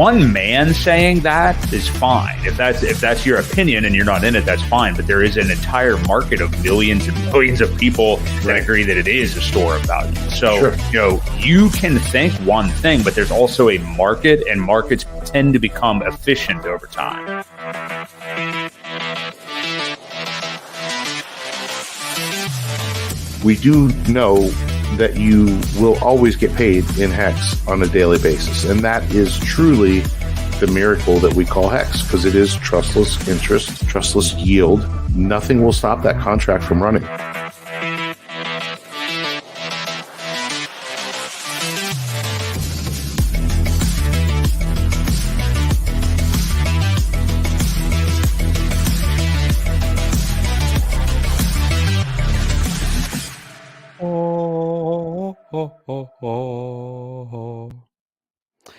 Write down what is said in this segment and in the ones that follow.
one man saying that is fine. If that's your opinion and you're not in it, that's fine. But there is an entire market of millions and millions of people that agree that it is a store of value. So, you can think one thing, but there's also a market, and markets tend to become efficient over time. We do know that you will always get paid in Hex on a daily basis. And that is truly the miracle that we call Hex, because it is trustless interest, trustless yield. Nothing will stop that contract from running.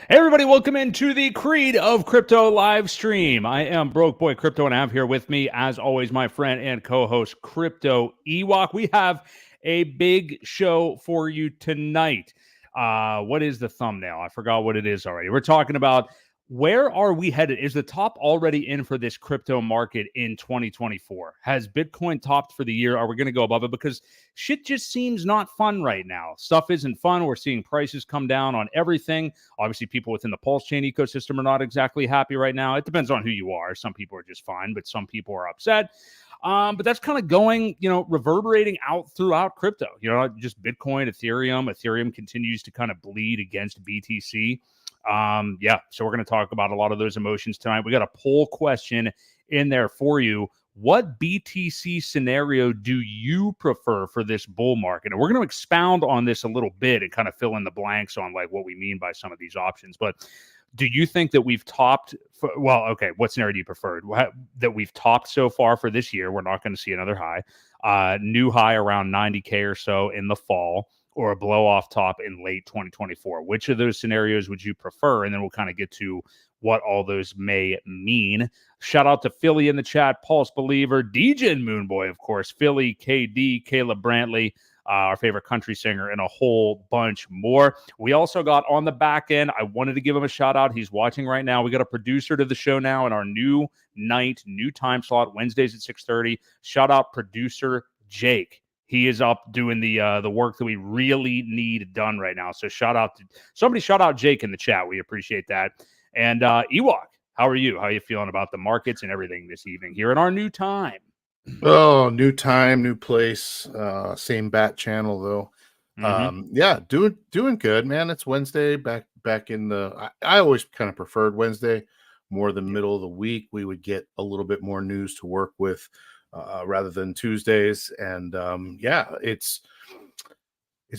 Hey everybody, welcome into the Creed of Crypto live stream. I am Broke Boi Crypto, and I have here with me, as always, my friend and co-host Crypto Ewok. We have a big show for you tonight. What is the thumbnail? I forgot what it is already. We're talking about where are we headed? Is the top already in for this crypto market in 2024? Has Bitcoin topped for the year? Are we going to go above it? Because shit just seems not fun right now. Stuff isn't fun. We're seeing prices come down on everything. Obviously, people within the PulseChain ecosystem are not exactly happy right now. It depends on who you are. Some people are just fine, but some people are upset. But that's kind of going, reverberating out throughout crypto. Just Bitcoin, Ethereum continues to kind of bleed against BTC. So we're going to talk about a lot of those emotions tonight. We got a poll question in there for you. What BTC scenario do you prefer for this bull market? And we're going to expound on this a little bit and kind of fill in the blanks on like what we mean by some of these options. But do you think that we've topped? What scenario do you prefer? That we've topped so far for this year? We're not going to see another high. New high around 90K or so in the fall, or a blow off top in late 2024. Which of those scenarios would you prefer? And then we'll kind of get to what all those may mean. Shout out to Philly in the chat, Pulse Believer, DJ and Moonboy, of course, Philly, KD, Caleb Brantley, our favorite country singer, and a whole bunch more. We also got on the back end, I wanted to give him a shout out. He's watching right now. We got a producer to the show now in our new night, new time slot, Wednesdays at 6:30. Shout out producer Jake. He is up doing the work that we really need done right now. So shout out Jake in the chat. We appreciate that. And Ewok, how are you? How are you feeling about the markets and everything this evening here in our new time? Oh, new time, new place, same bat channel though. Doing good, man. It's Wednesday, back in the. I always kind of preferred Wednesday more than middle of the week. We would get a little bit more news to work with. Rather than Tuesdays. And it's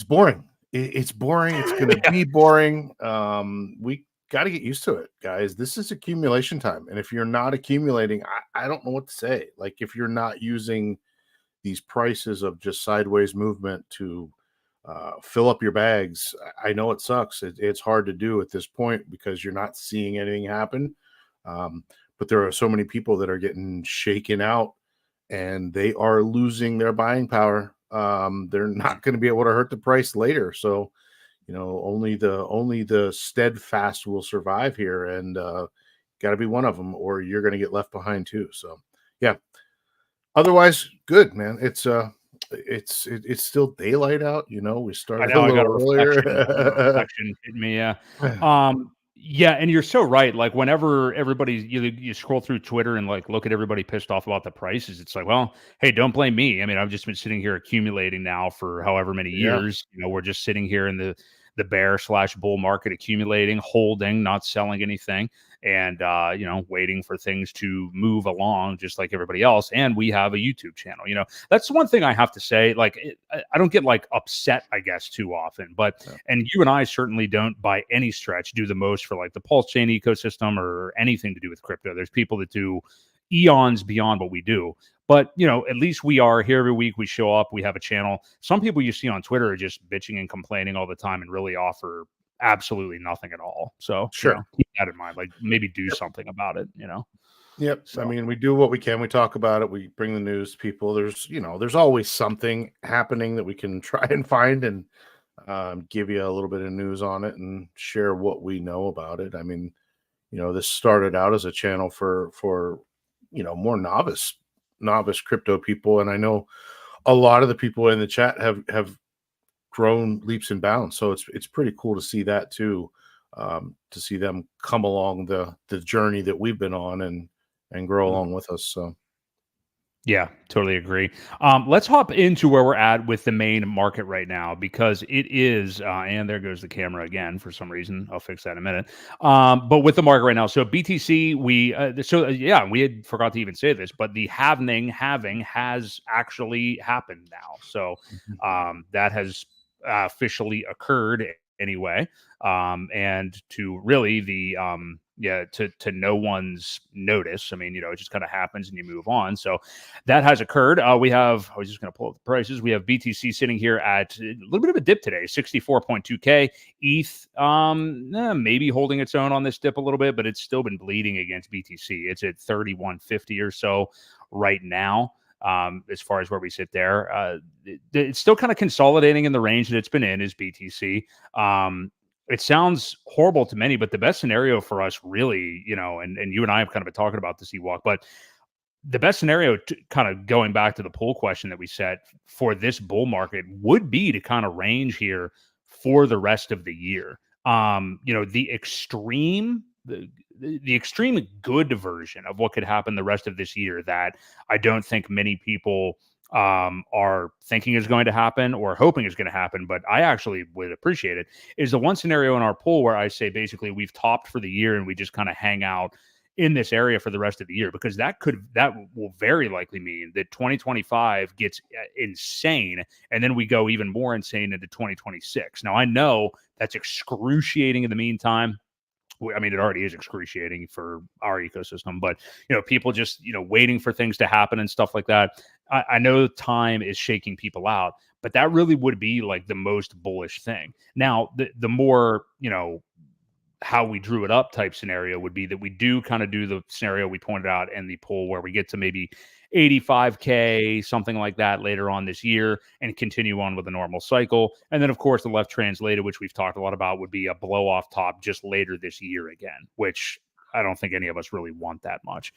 boring. It's boring. It's going to be boring. We got to get used to it, guys. This is accumulation time. And if you're not accumulating, I don't know what to say. Like if you're not using these prices of just sideways movement to fill up your bags, I know it sucks. It's hard to do at this point because you're not seeing anything happen. But there are so many people that are getting shaken out, and they are losing their buying power. They're not going to be able to hurt the price later. So, only the steadfast will survive here, and got to be one of them, or you're going to get left behind too. So, yeah. Otherwise, good, man. It's still daylight out. We started a little earlier. Reflection hit me, yeah. Yeah, and you're so right. Like whenever everybody you scroll through Twitter and like look at everybody pissed off about the prices, it's like, well, hey, don't blame me. I mean, I've just been sitting here accumulating now for however many years. We're just sitting here in the bear/bull market, accumulating, holding, not selling anything, and waiting for things to move along just like everybody else. And we have a YouTube channel. That's one thing I have to say. Like I don't get like upset, I guess, too often, but and you and I certainly don't by any stretch do the most for like the PulseChain ecosystem or anything to do with crypto. There's people that do eons beyond what we do. But, at least we are here every week. We show up. We have a channel. Some people you see on Twitter are just bitching and complaining all the time and really offer absolutely nothing at all. So sure, keep that in mind. Like maybe do something about it, Yep. So. I mean, we do what we can. We talk about it. We bring the news to people. There's always something happening that we can try and find and give you a little bit of news on it and share what we know about it. I mean, this started out as a channel for more novice crypto people, and I know a lot of the people in the chat have grown leaps and bounds. So it's pretty cool to see that too, to see them come along the journey that we've been on and grow along with us. So. Yeah, totally agree. Let's hop into where we're at with the main market right now, because it is, and there goes the camera again for some reason. I'll fix that in a minute. But with the market right now, so BTC, we had forgot to even say this, but the having has actually happened now. So that has officially occurred anyway. And to really to no one's notice. I mean, it just kind of happens and you move on. So that has occurred. I was just going to pull up the prices. We have BTC sitting here at a little bit of a dip today, 64.2K. ETH, maybe holding its own on this dip a little bit, but it's still been bleeding against BTC. It's at 3150 or so right now. As far as where we sit there, it's still kind of consolidating in the range that it's been in, is BTC. It sounds horrible to many, but the best scenario for us really, and you and I have kind of been talking about this, Ewok, but the best scenario, kind of going back to the poll question that we set for this bull market, would be to kind of range here for the rest of the year. The extreme good version of what could happen the rest of this year that I don't think many people are thinking is going to happen or hoping is going to happen, but I actually would appreciate it, is the one scenario in our poll where I say basically we've topped for the year and we just kind of hang out in this area for the rest of the year, because that will very likely mean that 2025 gets insane, and then we go even more insane into 2026. Now, I know that's excruciating in the meantime. I mean, it already is excruciating for our ecosystem, but people just waiting for things to happen and stuff like that. I know time is shaking people out, but that really would be like the most bullish thing. Now, the more how we drew it up type scenario would be that we do kind of do the scenario we pointed out in the poll where we get to maybe 85K, something like that later on this year, and continue on with a normal cycle. And then, of course, the left translated, which we've talked a lot about, would be a blow off top just later this year again, which I don't think any of us really want that much.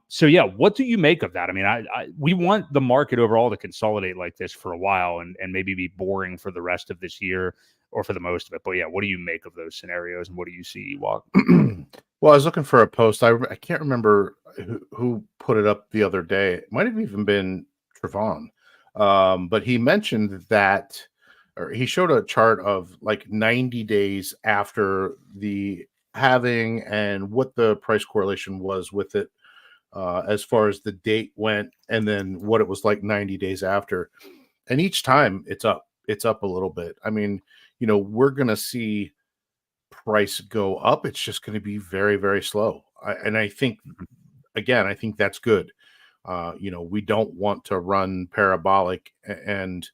So yeah, what do you make of that? I mean, we want the market overall to consolidate like this for a while and maybe be boring for the rest of this year or for the most of it. But yeah, what do you make of those scenarios and what do you see, Ewok? Well, I was looking for a post. I can't remember who put it up the other day. It might have even been Trevon. But he mentioned that, or he showed a chart of like 90 days after the halving and what the price correlation was with it, as far as the date went, and then what it was like 90 days after. And each time it's up a little bit. I mean, we're going to see price go up. It's just going to be very, very slow. I think, again, I think that's good. We don't want to run parabolic and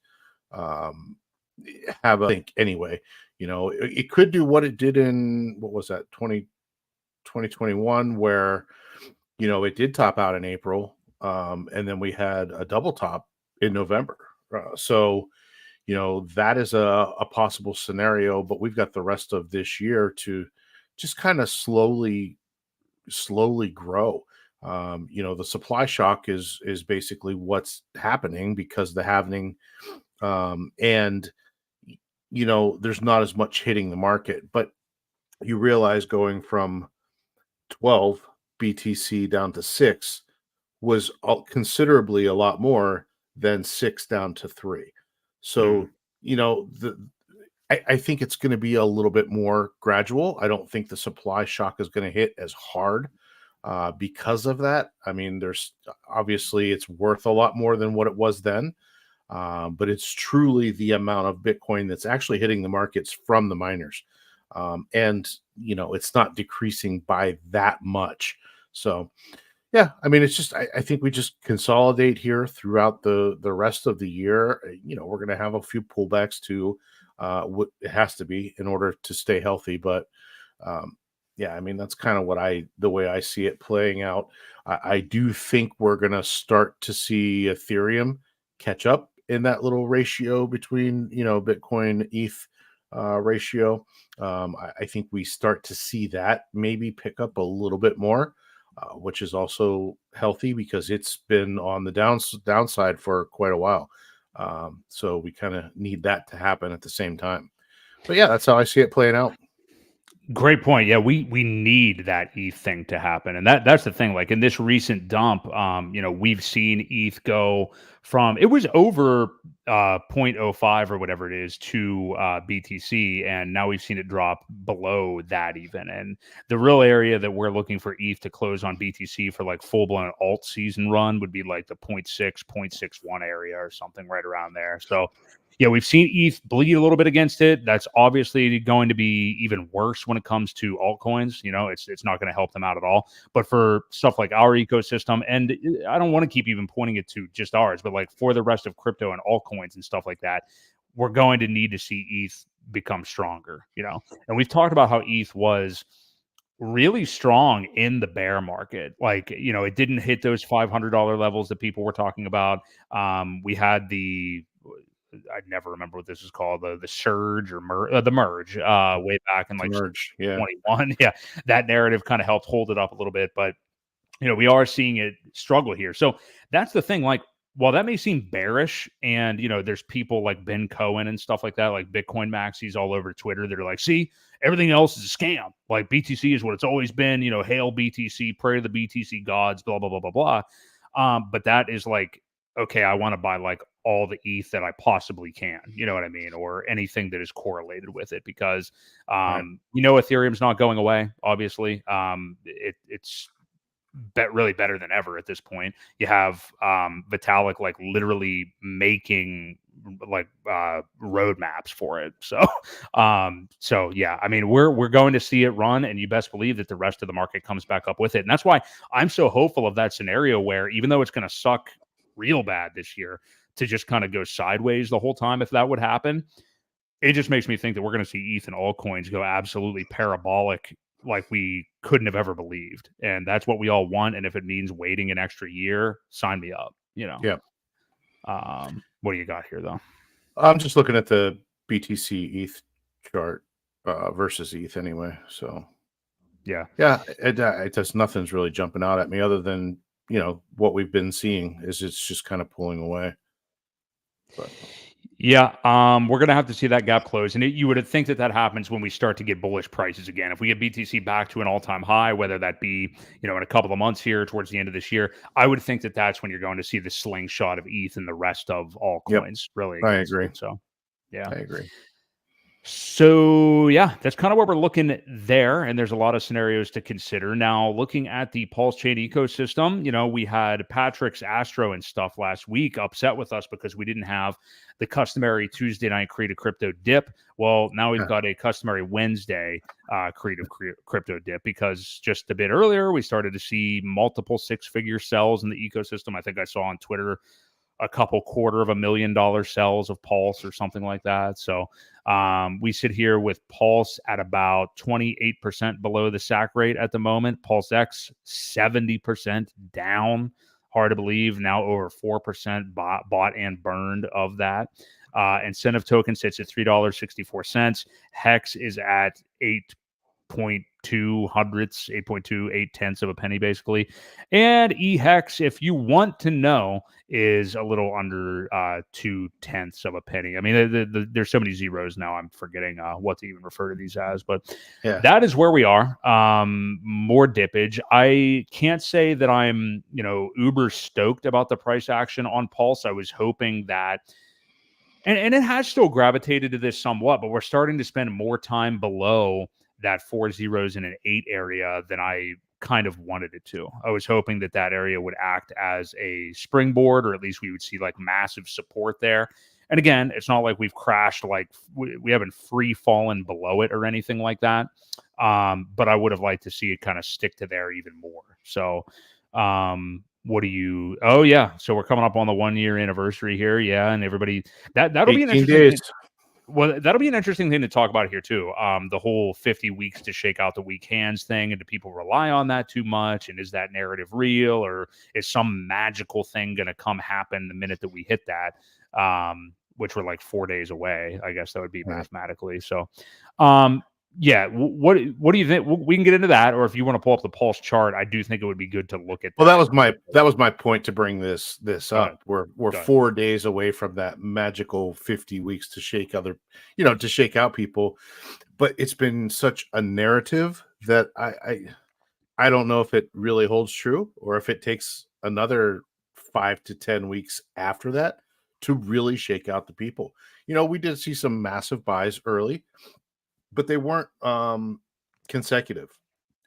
have a think anyway. It could do what it did in, what was that, 2021, where, it did top out in April. And then we had a double top in November. So, that is a possible scenario, but we've got the rest of this year to just kind of slowly grow. The supply shock is basically what's happening because the halving, and there's not as much hitting the market, but you realize going from 12 BTC down to 6 was considerably a lot more than 6 down to 3. So, I think it's going to be a little bit more gradual. I don't think the supply shock is going to hit as hard because of that. I mean, there's obviously it's worth a lot more than what it was then, but it's truly the amount of Bitcoin that's actually hitting the markets from the miners. And, it's not decreasing by that much. So, yeah, I mean, it's just I think we just consolidate here throughout the rest of the year. We're going to have a few pullbacks too. It has to be in order to stay healthy. But yeah, I mean, that's kind of the way I see it playing out. I do think we're going to start to see Ethereum catch up in that little ratio between Bitcoin, ETH, ratio. I think we start to see that maybe pick up a little bit more, which is also healthy because it's been on the downside for quite a while. So we kind of need that to happen at the same time. But yeah, that's how I see it playing out. Great point. Yeah, we need that ETH thing to happen, and that's the thing. Like in this recent dump, we've seen ETH go from it was over 0.05 or whatever it is to BTC, and now we've seen it drop below that even. And the real area that we're looking for ETH to close on BTC for like full blown alt season run would be like the 0.6, 0.61 area or something right around there. So yeah, we've seen ETH bleed a little bit against it. That's obviously going to be even worse when it comes to altcoins. It's not going to help them out at all. But for stuff like our ecosystem, and I don't want to keep even pointing it to just ours, but like for the rest of crypto and altcoins and stuff like that, we're going to need to see ETH become stronger. And we've talked about how ETH was really strong in the bear market. Like, it didn't hit those $500 levels that people were talking about. We had I never remember what this is called, the surge or the merge way back in The like merge, yeah, 21. Yeah, that narrative kind of helped hold it up a little bit, but we are seeing it struggle here. So that's the thing. Like, while that may seem bearish, and there's people like Ben Cohen and stuff like that, like Bitcoin maxis all over Twitter that are like, see, everything else is a scam. Like BTC is what it's always been. Hail BTC, pray to the BTC gods, blah blah blah blah blah. But that is like, okay, I want to buy like all the ETH that I possibly can, you know what I mean? Or anything that is correlated with it, because right. Ethereum's not going away, obviously. It's really better than ever at this point. You have Vitalik like literally making like roadmaps for it. So yeah, I mean, we're going to see it run, and you best believe that the rest of the market comes back up with it. And that's why I'm so hopeful of that scenario where, even though it's going to suck real bad this year to just kind of go sideways the whole time, if that would happen, it just makes me think that we're going to see ETH and altcoins go absolutely parabolic like we couldn't have ever believed. And that's what we all want. And if it means waiting an extra year, sign me up, Yeah. What do you got here, though? I'm just looking at the BTC ETH chart versus ETH anyway. So Yeah. it does, nothing's really jumping out at me other than what we've been seeing is it's just kind of pulling away. But Yeah, we're gonna have to see that gap close, and you would think that happens when we start to get bullish prices again. If we get BTC back to an all-time high, whether that be in a couple of months here towards the end of this year, I would think that that's when you're going to see the slingshot of ETH and the rest of all yep, coins really I against agree. it. So yeah, I agree. So yeah, that's kind of what we're looking there, and there's a lot of scenarios to consider. Now, looking at the PulseChain ecosystem, we had Patrick's Astro and stuff last week upset with us because we didn't have the customary Tuesday night Creative Crypto dip. Well, now we've got a customary Wednesday Creative Crypto dip, because just a bit earlier we started to see multiple six-figure sells in the ecosystem. I think I saw on Twitter a couple $250,000 sells of Pulse or something like that. So we sit here with Pulse at about 28% below the SAC rate at the moment. Pulse X 70% down. Hard to believe. Now over 4% bought and burned of that. Incentive token sits at $3.64. Hex is at 8.2 hundredths, 8.28 tenths of a penny, basically. And eHex, if you want to know, is a little under 2/10 of a penny. I mean, there's so many zeros now, I'm forgetting what to even refer to these as, but that is where we are. More dippage. I can't say that I'm, uber stoked about the price action on Pulse. I was hoping that, and it has still gravitated to this somewhat, but we're starting to spend more time below that 4 zeros in an 8 area than I kind of wanted it to. I was hoping that area would act as a springboard, or at least we would see like massive support there. And again, it's not like we've crashed, like we haven't free fallen below it or anything like that. But I would have liked to see it kind of stick to there even more. So what do you? Oh yeah, so we're coming up on the 1 year anniversary here. Yeah, and everybody that'll be an interesting days. thing. Well, that'll be an interesting thing to talk about here too. The whole 50 weeks to shake out the weak hands thing, and do people rely on that too much? And is that narrative real, or is some magical thing going to come happen the minute that we hit that? which were like 4 days away. I guess that would be mathematically. So, yeah. What do you think? We can get into that, or if you want to pull up the Pulse chart, I do think it would be good to look at. Well, that was my point to bring this up. We're 4 days away from that magical 50 weeks to shake to shake out people, but it's been such a narrative that I don't know if it really holds true, or if it takes another 5 to 10 weeks after that to really shake out the people. We did see some massive buys early, but they weren't consecutive.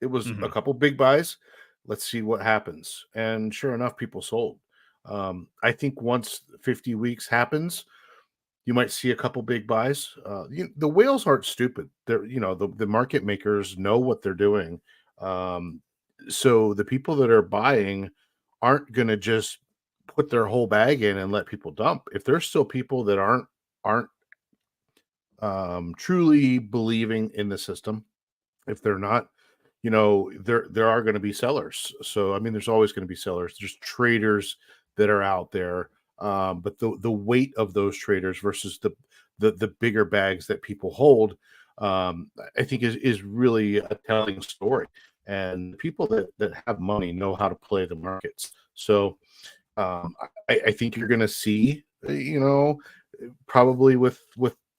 It was a couple big buys. Let's see what happens. And sure enough, people sold. I think once 50 weeks happens, you might see a couple big buys. The whales aren't stupid. They're, the market makers know what they're doing. So the people that are buying aren't going to just put their whole bag in and let people dump. If there's still people that aren't truly believing in the system, if they're not, there are going to be sellers. So I mean, there's always going to be sellers. There's traders that are out there, but the weight of those traders versus the bigger bags that people hold, I think is really a telling story. And people that have money know how to play the markets. So I think you're going to see, probably with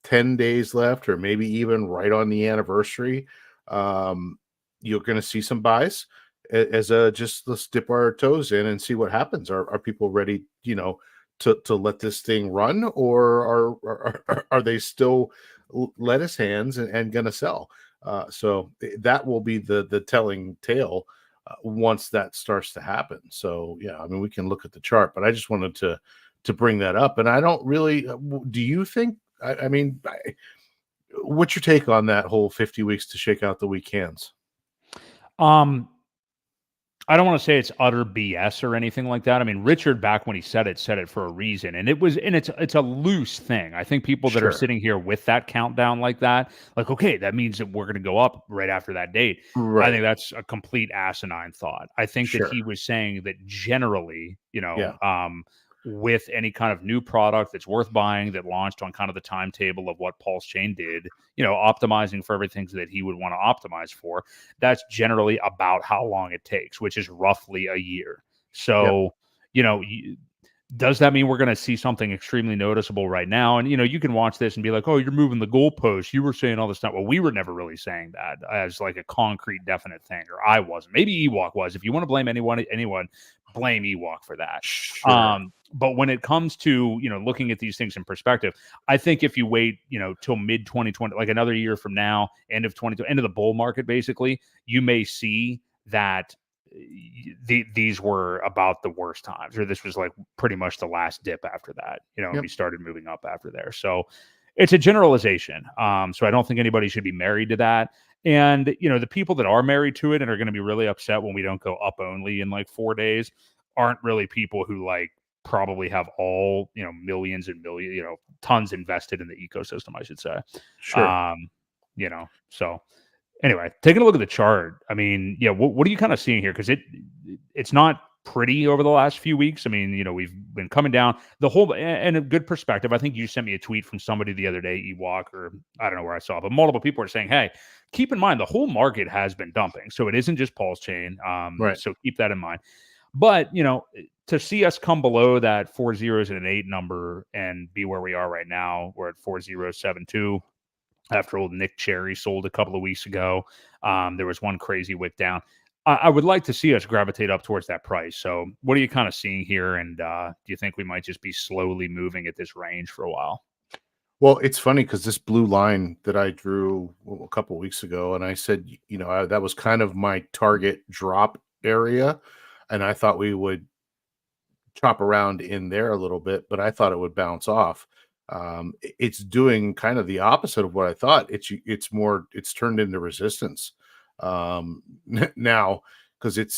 10 days left, or maybe even right on the anniversary, you're going to see some buys as just let's dip our toes in and see what happens. Are people ready, to let this thing run, or are they still lettuce hands and going to sell? So that will be the telling tale once that starts to happen. So yeah, I mean, we can look at the chart, but I just wanted to bring that up. And I don't really. Do you think? I mean, what's your take on that whole 50 weeks to shake out the weak hands? I don't want to say it's utter BS or anything like that. I mean, Richard, back when he said it for a reason, and it's a loose thing. I think people that are sitting here with that countdown like that, like, okay, that means that we're going to go up right after that date. Right. I think that's a complete asinine thought. I think that he was saying that generally, with any kind of new product that's worth buying that launched on kind of the timetable of what PulseChain did, optimizing for everything that he would want to optimize for, that's generally about how long it takes, which is roughly a year. So, does that mean we're going to see something extremely noticeable right now? And, you can watch this and be like, oh, you're moving the goalposts. You were saying all this stuff. Well, we were never really saying that as like a concrete, definite thing, or I wasn't. Maybe Ewok was. If you want to blame anyone, blame Ewok for that. Sure. But when it comes to, looking at these things in perspective, I think if you wait, till mid 2020, like another year from now, end of the bull market, basically, you may see that these were about the worst times, or this was like pretty much the last dip after that, and we started moving up after there. So it's a generalization. So I don't think anybody should be married to that. And, the people that are married to it and are going to be really upset when we don't go up only in like 4 days aren't really people who like probably have all, millions and millions, tons invested in the ecosystem, I should say. Sure. So anyway, taking a look at the chart, I mean, what are you kind of seeing here? Because it's not pretty over the last few weeks. I mean, we've been coming down the whole, and a good perspective. I think you sent me a tweet from somebody the other day, Ewok, or I don't know where I saw it, but multiple people are saying, hey, keep in mind the whole market has been dumping. So it isn't just PulseChain. Right. So keep that in mind. But, to see us come below that 4 zeros and an 8 number and be where we are right now, we're at 4072. After old Nick Cherry sold a couple of weeks ago. There was one crazy wick down. I would like to see us gravitate up towards that price. So what are you kind of seeing here? And do you think we might just be slowly moving at this range for a while? Well, it's funny because this blue line that I drew a couple of weeks ago, and I said, that was kind of my target drop area. And I thought we would chop around in there a little bit, but I thought it would bounce off. It's doing kind of the opposite of what I thought. It's turned into resistance now, because it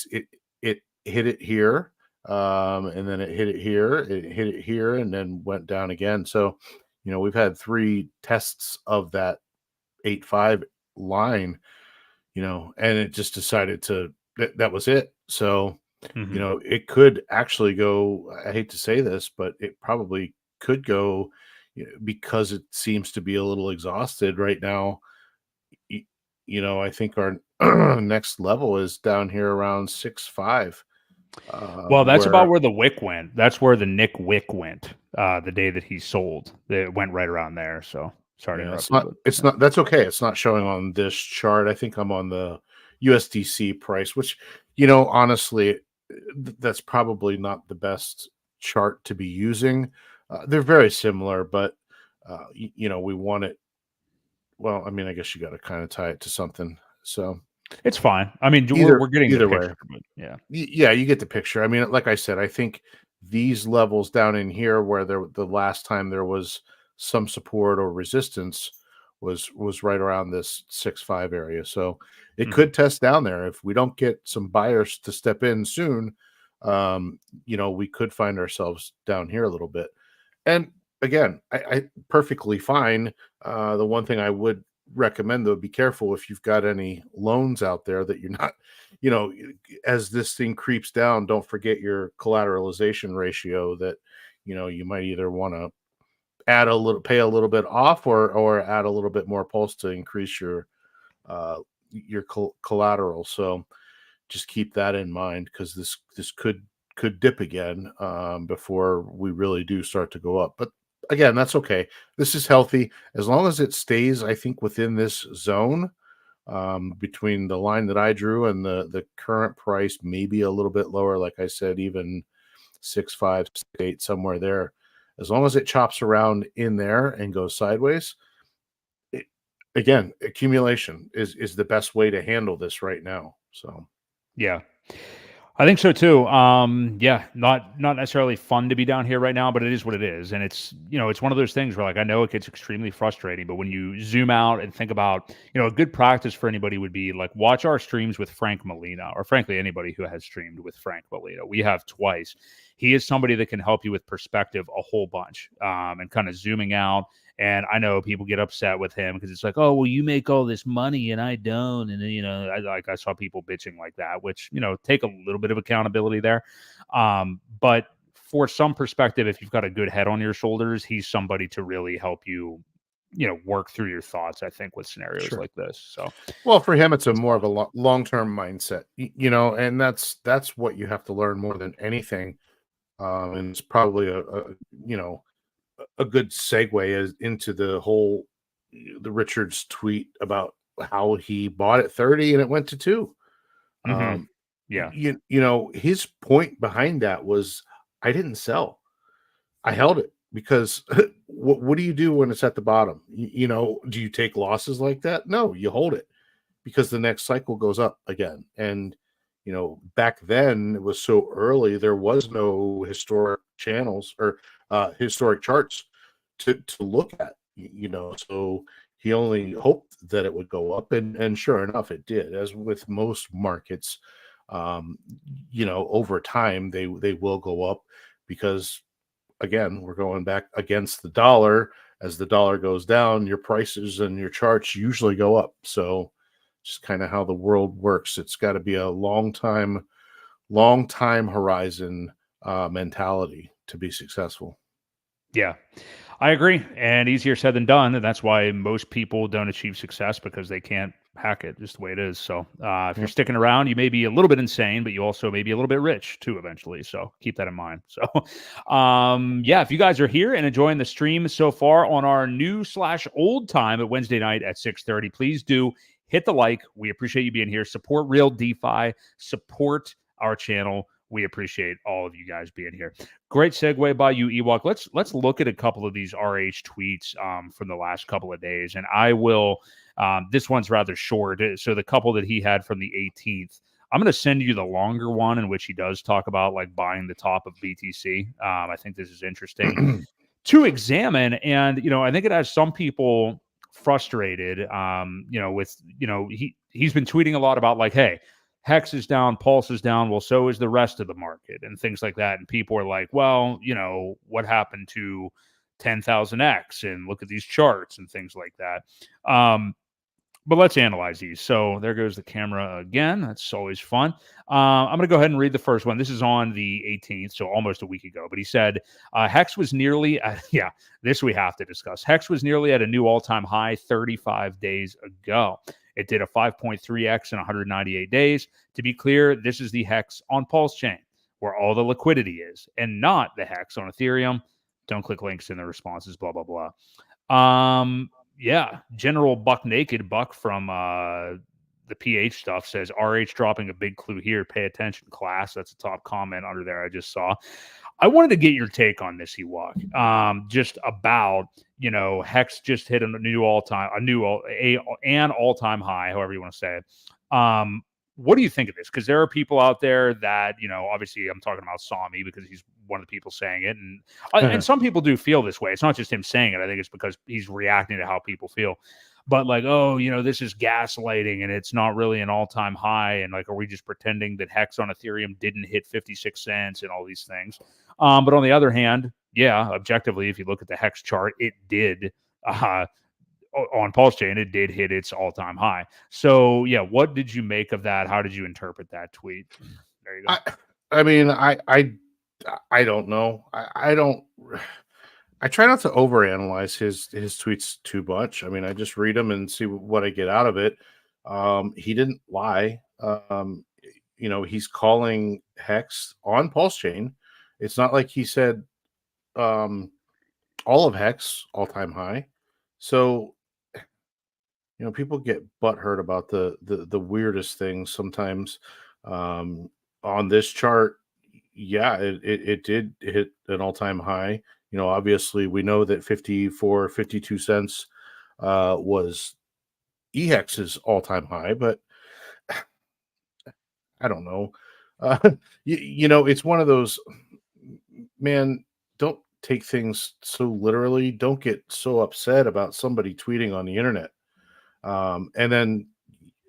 hit it here, and then it hit it here, and then went down again. So, we've had 3 tests of that 8.5 line, and it just decided that was it. So, it could actually go, I hate to say this, but it probably could go, because it seems to be a little exhausted right now. I think our next level is down here around 6.5. Well, that's about Where where the wick went. That's where the Nick wick went the day that he sold. It went right around there. So sorry to yeah, interrupt you, but it's not that's okay. It's not showing on this chart. I think I'm on the USDC price, which honestly, that's probably not the best chart to be using. They're very similar, but we want it. Well, I mean, I guess you got to kind of tie it to something. So it's fine. I mean, either we're getting the either way, picture, but yeah. yeah, you get the picture. I mean, like I said, I think these levels down in here, where the last time there was some support or resistance, was right around this 6.5 area. So it Mhm. could test down there if we don't get some buyers to step in soon. We could find ourselves down here a little bit. And again, I perfectly fine. The one thing I would recommend, though, be careful if you've got any loans out there that you're not, you know, as this thing creeps down, don't forget your collateralization ratio that, you might either want to pay a little bit off, or add a little bit more pulse to increase uh, your collateral. So just keep that in mind, because this could dip again before we really do start to go up. But again, that's okay. This is healthy as long as it stays, I think, within this zone, between the line that I drew and the current price, maybe a little bit lower. Like I said, even 6.5, 6.8, somewhere there. As long as it chops around in there and goes sideways, again, accumulation is the best way to handle this right now. So. Yeah. I think so too. Yeah, not necessarily fun to be down here right now, but it is what it is, and it's one of those things where, like, I know it gets extremely frustrating, but when you zoom out and think about, a good practice for anybody would be like watch our streams with Frank Molina, or frankly anybody who has streamed with Frank Molina. We have twice. He is somebody that can help you with perspective a whole bunch, and kind of zooming out. And I know people get upset with him because it's like, oh, well, you make all this money and I don't. And, I saw people bitching like that, which, take a little bit of accountability there. But for some perspective, if you've got a good head on your shoulders, he's somebody to really help you, work through your thoughts, I think, with scenarios Sure. like this. So, Well, for him, it's a more of a long-term mindset, and that's what you have to learn more than anything. And it's probably you know, a good segue into the Richards tweet about how he bought at 30 and it went to 2. mhm, Um, yeah. his point behind that was, I didn't sell. I held it because what do you do when it's at the bottom? Do you take losses like that? No, you hold it, because the next cycle goes up again. And back then it was so early, there was no historic channels or historic charts to look at. So he only hoped that it would go up, and sure enough, it did. As with most markets, um, over time they will go up, because again, we're going back against the dollar. As the dollar goes down, your prices and your charts usually go up. So just kind of how the world works. It's got to be a long time horizon mentality to be successful. Yeah. I agree, and easier said than done, and that's why most people don't achieve success, because they can't hack it, just the way it is. So, if you're Yep. sticking around, you may be a little bit insane, but you also may be a little bit rich too eventually. So keep that in mind. So, yeah, if you guys are here and enjoying the stream so far on our new / old time at Wednesday night at 6:30, please do hit the like. We appreciate you being here. Support Real DeFi. Support our channel. We appreciate all of you guys being here. Great segue by you, Ewok. Let's look at a couple of these RH tweets from the last couple of days, and I will. This one's rather short, so the couple that he had from the 18th. I'm going to send you the longer one in which he does talk about like buying the top of BTC. I think this is interesting to examine, and I think it has some people frustrated. With he's been tweeting a lot about like, hey, Hex is down, Pulse is down. Well, so is the rest of the market and things like that. And people are like, well, what happened to 10,000X? And look at these charts and things like that. But let's analyze these. So there goes the camera again. That's always fun. I'm going to go ahead and read the first one. This is on the 18th, so almost a week ago. But he said Hex was nearly at, yeah, this we have to discuss. Hex was nearly at a new all-time high 35 days ago. It did a 5.3x in 198 days. To be clear, this is the Hex on PulseChain, where all the liquidity is, and not the Hex on Ethereum. Don't click links in the responses, blah, blah, blah. Yeah, General Buck Naked Buck from the PH stuff says RH dropping a big clue here. Pay attention, class. That's a top comment under there I just saw. I wanted to get your take on this, Ewok. Just about, Hex just hit an all-time high, however you want to say it. What do you think of this? Because there are people out there that, obviously I'm talking about Sami because he's one of the people saying it. And some people do feel this way. It's not just him saying it. I think it's because he's reacting to how people feel. But like, oh, this is gaslighting and it's not really an all-time high. And like, are we just pretending that Hex on Ethereum didn't hit 56 cents and all these things? But on the other hand, yeah, objectively, if you look at the Hex chart, it did on PulseChain, it did hit its all-time high. So, yeah, what did you make of that? How did you interpret that tweet? There you go. I mean, I don't know. I try not to overanalyze his tweets too much. I mean, I just read them and see what I get out of it. He didn't lie. He's calling Hex on PulseChain. It's not like he said all of Hex all-time high. So, people get butthurt about the weirdest things sometimes. On this chart, yeah, it did hit an all-time high. Obviously we know that 52 cents was EHEX's all-time high, but I don't know. It's one of those, man, don't take things so literally. Don't get so upset about somebody tweeting on the internet. And then,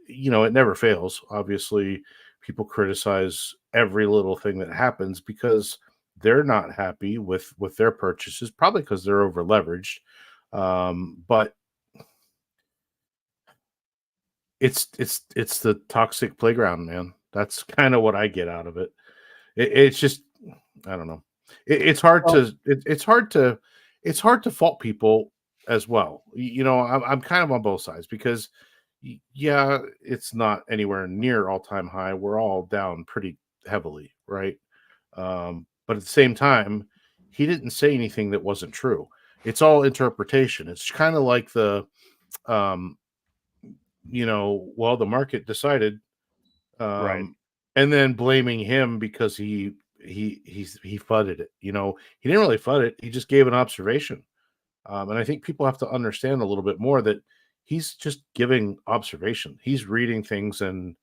it never fails. Obviously, people criticize every little thing that happens because they're not happy with their purchases, probably because they're over leveraged. But it's the toxic playground, man. That's kind of what I get out of it. It's just, I don't know. It's hard to fault people as well. I'm kind of on both sides because, yeah, it's not anywhere near all-time high. We're all down pretty heavily, right? But at the same time, he didn't say anything that wasn't true. It's all interpretation. It's kind of like the the market decided, right. And then blaming him because he fudded it. He didn't really fud it. He just gave an observation. And I think people have to understand a little bit more that he's just giving observation. He's reading things and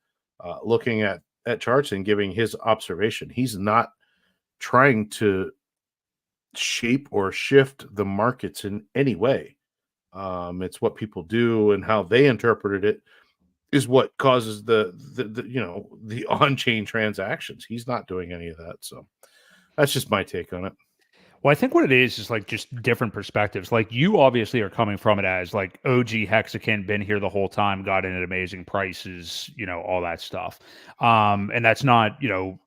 looking at charts and giving his observation. He's not trying to shape or shift the markets in any way. It's what people do and how they interpreted it is what causes the on-chain transactions. He's not doing any of that. So that's just my take on it. Well, I think what it is like just different perspectives. Like you obviously are coming from it as like OG Hexakin, been here the whole time, got in at amazing prices, all that stuff. And that's not,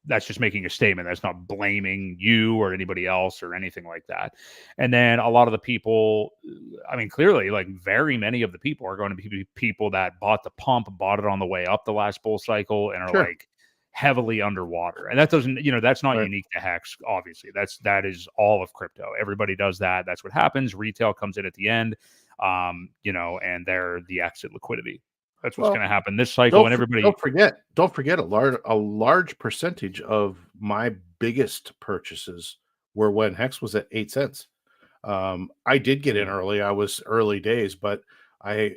that's just making a statement. That's not blaming you or anybody else or anything like that. And then a lot of the people, I mean, clearly, like very many of the people are going to be people that bought the pump, bought it on the way up the last bull cycle, and are like heavily underwater. And that doesn't, that's not unique to Hex. Obviously, that is all of crypto. Everybody does that. That's what happens. Retail comes in at the end, and they're the exit liquidity. That's what's going to happen this cycle. And everybody don't forget a large percentage of my biggest purchases were when Hex was at 8 cents. I did get in early. I was early days, but I,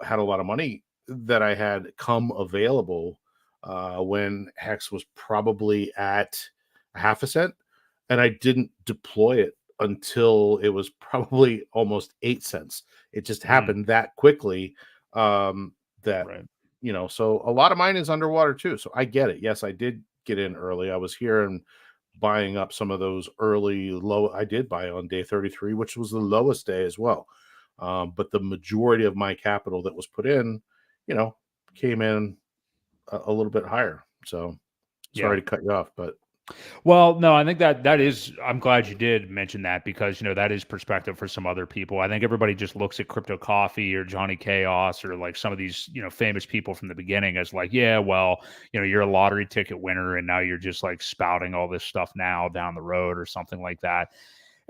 had a lot of money that I had come available when Hex was probably at a half a cent, and I didn't deploy it until it was probably almost 8 cents. It just happened that quickly. So a lot of mine is underwater too. So I get it. Yes, I did get in early. I was here and buying up some of those early low. I did buy on day 33, which was the lowest day as well. But the majority of my capital that was put in, came in a little bit higher. So sorry to cut you off, but well, no, I think that is, I'm glad you did mention that, because, that is perspective for some other people. I think everybody just looks at Crypto Coffee or Johnny Chaos or like some of these, famous people from the beginning as like, yeah, well, you're a lottery ticket winner and now you're just like spouting all this stuff now down the road or something like that.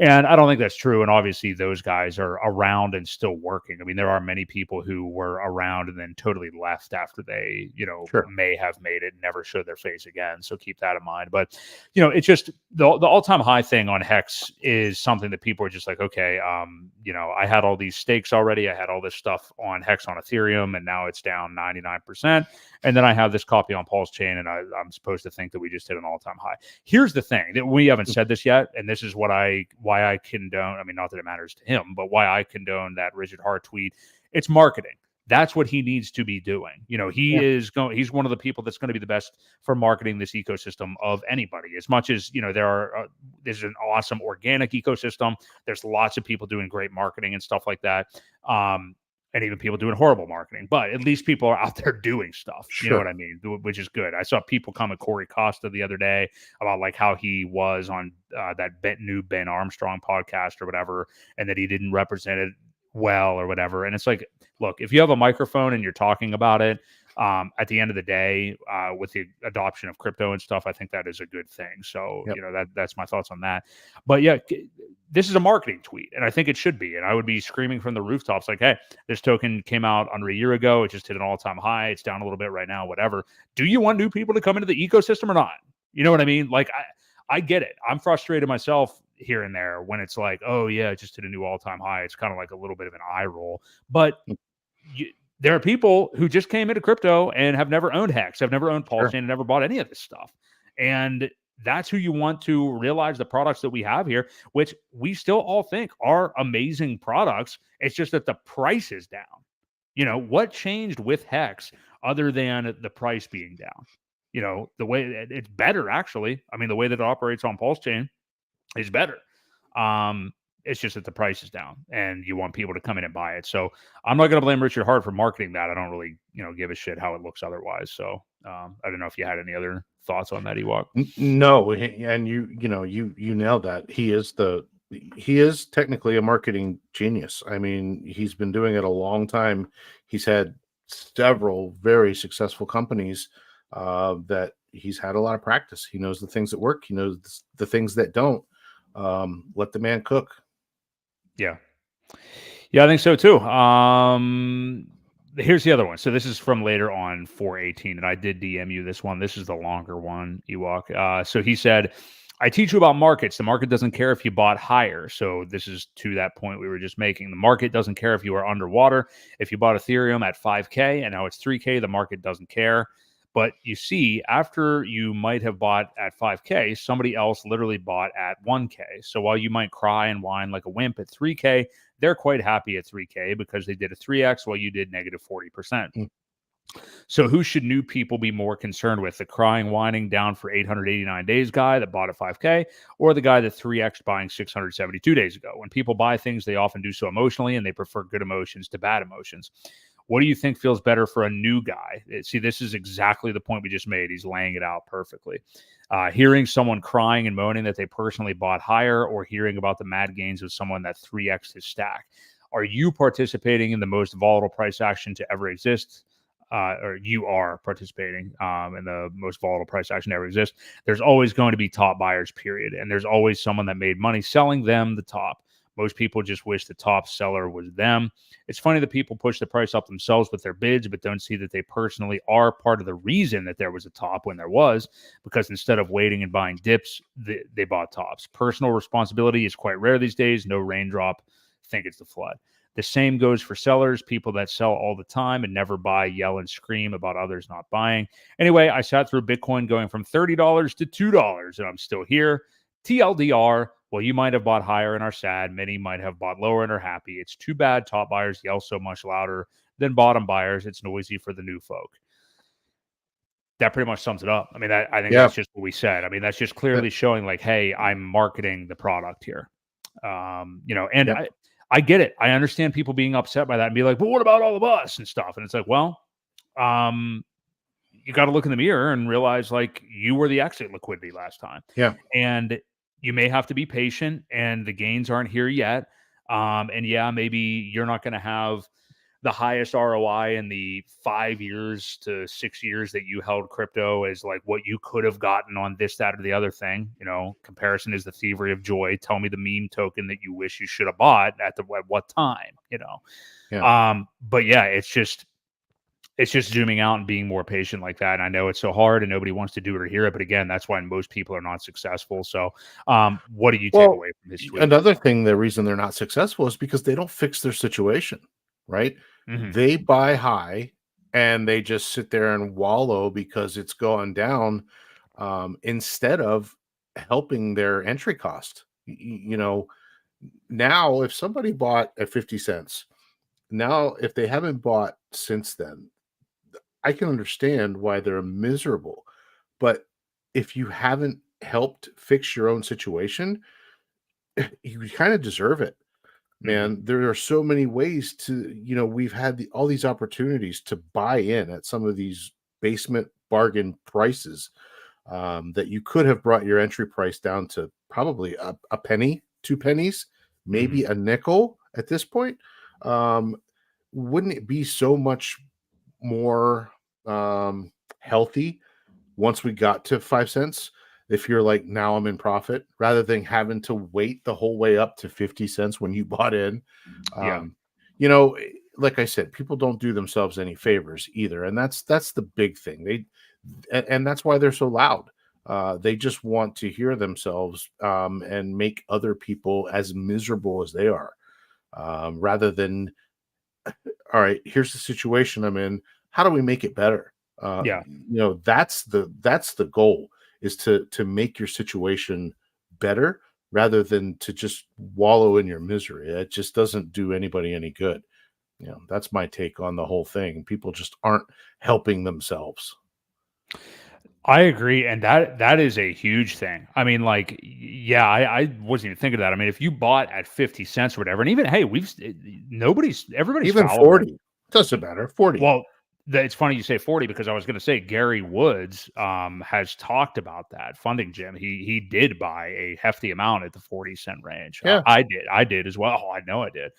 And I don't think that's true. And obviously, those guys are around and still working. I mean, there are many people who were around and then totally left after they, sure. may have made it, and never showed their face again. So keep that in mind. But, it's just the all-time high thing on Hex is something that people are just like, okay, I had all these stakes already. I had all this stuff on Hex on Ethereum, and now it's down 99%. And then I have this copy on PulseChain, and I'm supposed to think that we just hit an all-time high. Here's the thing that we haven't said this yet, and this is why I condone, I mean, not that it matters to him, but why I condone that Richard Hart tweet. It's marketing. That's what he needs to be doing. He's one of the people that's going to be the best for marketing this ecosystem of anybody. As much as, there's an awesome organic ecosystem. There's lots of people doing great marketing and stuff like that. And even people doing horrible marketing, but at least people are out there doing stuff. Sure. You know what I mean? Which is good. I saw people come at Corey Costa the other day about like how he was on that new Ben Armstrong podcast or whatever, and that he didn't represent it well or whatever. And it's like, look, if you have a microphone and you're talking about it, at the end of the day, with the adoption of crypto and stuff, I think that is a good thing. So, that's my thoughts on that. But yeah, this is a marketing tweet, and I think it should be. And I would be screaming from the rooftops like, hey, this token came out under a year ago. It just hit an all-time high. It's down a little bit right now, whatever. Do you want new people to come into the ecosystem or not? You know what I mean? Like, I get it. I'm frustrated myself here and there when it's like, oh yeah, it just hit a new all-time high. It's kind of like a little bit of an eye roll. But there are people who just came into crypto and have never owned Hex, have never owned PulseChain, and never bought any of this stuff. And that's who you want to realize the products that we have here, which we still all think are amazing products. It's just that the price is down. What changed with Hex other than the price being down? The way it's better, actually. I mean, the way that it operates on PulseChain is better. It's just that the price is down and you want people to come in and buy it. So I'm not going to blame Richard Hart for marketing that. I don't really, give a shit how it looks otherwise. So I don't know if you had any other thoughts on that, Ewok. No, and you nailed that. He is technically a marketing genius. I mean, he's been doing it a long time. He's had several very successful companies that he's had a lot of practice. He knows the things that work. He knows the things that don't. Let the man cook. Yeah, I think so too. Here's the other one. So this is from later on 418, and I did DM you this one. This is the longer one, Ewok. So he said, I teach you about markets. The market doesn't care if you bought higher. So this is to that point we were just making. The market doesn't care if you are underwater. If you bought Ethereum at 5K and now it's 3K, the market doesn't care. But you see, after you might have bought at 5K, somebody else literally bought at 1K. So while you might cry and whine like a wimp at 3K, they're quite happy at 3K because they did a 3X while you did negative 40%. So who should new people be more concerned with? The crying, whining down for 889 days guy that bought at 5K, or the guy that 3X buying 672 days ago? When people buy things, they often do so emotionally, and they prefer good emotions to bad emotions. What do you think feels better for a new guy? See, this is exactly the point we just made. He's laying it out perfectly. Hearing someone crying and moaning that they personally bought higher, or hearing about the mad gains of someone that 3X'd his stack. Are you participating in the most volatile price action to ever exist? Or you are participating in the most volatile price action to ever exist. There's always going to be top buyers, period. And there's always someone that made money selling them the top. Most people just wish the top seller was them. It's funny that people push the price up themselves with their bids, but don't see that they personally are part of the reason that there was a top when there was, because instead of waiting and buying dips, they bought tops. Personal responsibility is quite rare these days. No raindrop. Think it's the flood. The same goes for sellers, people that sell all the time and never buy, yell and scream about others not buying. Anyway, I sat through Bitcoin going from $30 to $2, and I'm still here. TLDR, well, you might have bought higher and are sad. Many might have bought lower and are happy. It's too bad top buyers yell so much louder than bottom buyers. It's noisy for the new folk. That pretty much sums it up. I mean, I think that's just what we said. I mean, that's just clearly showing like, hey, I'm marketing the product here. I get it. I understand people being upset by that and be like, but what about all of us and stuff? And it's like, well, you got to look in the mirror and realize like you were the exit liquidity last time. Yeah. And you may have to be patient and the gains aren't here yet. And yeah, maybe you're not going to have the highest ROI in the 5 years to 6 years that you held crypto as like what you could have gotten on this, that, or the other thing. You know, comparison is the thievery of joy. Tell me the meme token that you wish you should have bought at what time, you know? Yeah. But yeah, it's just zooming out and being more patient like that. And I know it's so hard and nobody wants to do it or hear it, but again, that's why most people are not successful. So, what do you take away from his tweet? Another thing, the reason they're not successful is because they don't fix their situation, right? Mm-hmm. They buy high and they just sit there and wallow because it's going down, instead of helping their entry cost. You know, now if somebody bought at 50 cents, now if they haven't bought since then, I can understand why they're miserable. But if you haven't helped fix your own situation, you kind of deserve it, man. Mm-hmm. There are so many ways to, we've had all these opportunities to buy in at some of these basement bargain prices, that you could have brought your entry price down to probably a penny, 2 pennies, maybe a nickel at this point. Wouldn't it be so much more healthy once we got to 5 cents? If you're like, now I'm in profit, rather than having to wait the whole way up to 50 cents when you bought in. Yeah. Like I said, people don't do themselves any favors either. And that's the big thing. And that's why they're so loud. They just want to hear themselves, and make other people as miserable as they are, rather than, all right, here's the situation I'm in. How do we make it better? Yeah. That's the goal, is to make your situation better rather than to just wallow in your misery. It just doesn't do anybody any good. That's my take on the whole thing. People just aren't helping themselves. I agree, and that is a huge thing. I mean, like, yeah, I wasn't even thinking of that. I mean, if you bought at 50 cents or whatever, and even hey, everybody's Even fallible. 40 doesn't matter. 40. Well, it's funny you say 40 because I was going to say Gary Woods has talked about that funding Jim. He did buy a hefty amount at the 40-cent range. Yeah. I did as well. I know I did.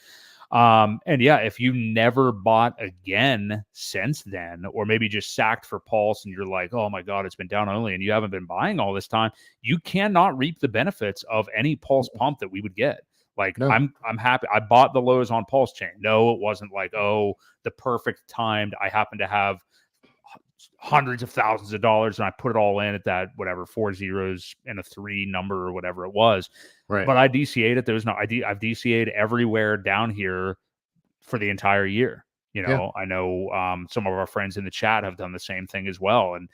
And yeah, if you never bought again since then, or maybe just sacked for Pulse and you're like, oh my God, it's been down only, and you haven't been buying all this time, you cannot reap the benefits of any Pulse pump that we would get. Like, No. I'm happy. I bought the lows on PulseChain. No, it wasn't like, oh, the perfect timed. I happen to have hundreds of thousands of dollars and I put it all in at that, whatever, 4 zeros and a 3 number or whatever it was. Right. But I DCA'd it. I've DCA'd everywhere down here for the entire year. I know some of our friends in the chat have done the same thing as well. And,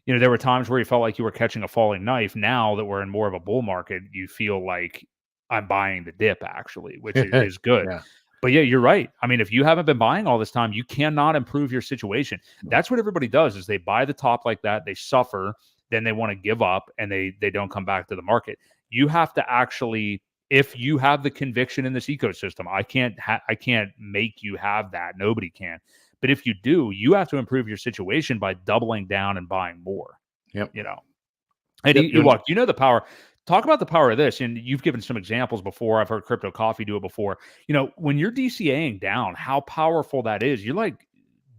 there were times where you felt like you were catching a falling knife. Now that we're in more of a bull market, you feel like I'm buying the dip actually, which is good. Yeah. But yeah, you're right. I mean, if you haven't been buying all this time, you cannot improve your situation. That's what everybody does is they buy the top like that. They suffer. Then they want to give up and they don't come back to the market. You have to actually, if you have the conviction in this ecosystem, I can't make you have that. Nobody can. But if you do, you have to improve your situation by doubling down and buying more. Yep. And Ewok, the power. Talk about the power of this. And you've given some examples before. I've heard Crypto Coffee do it before. When you're DCAing down, how powerful that is. You're like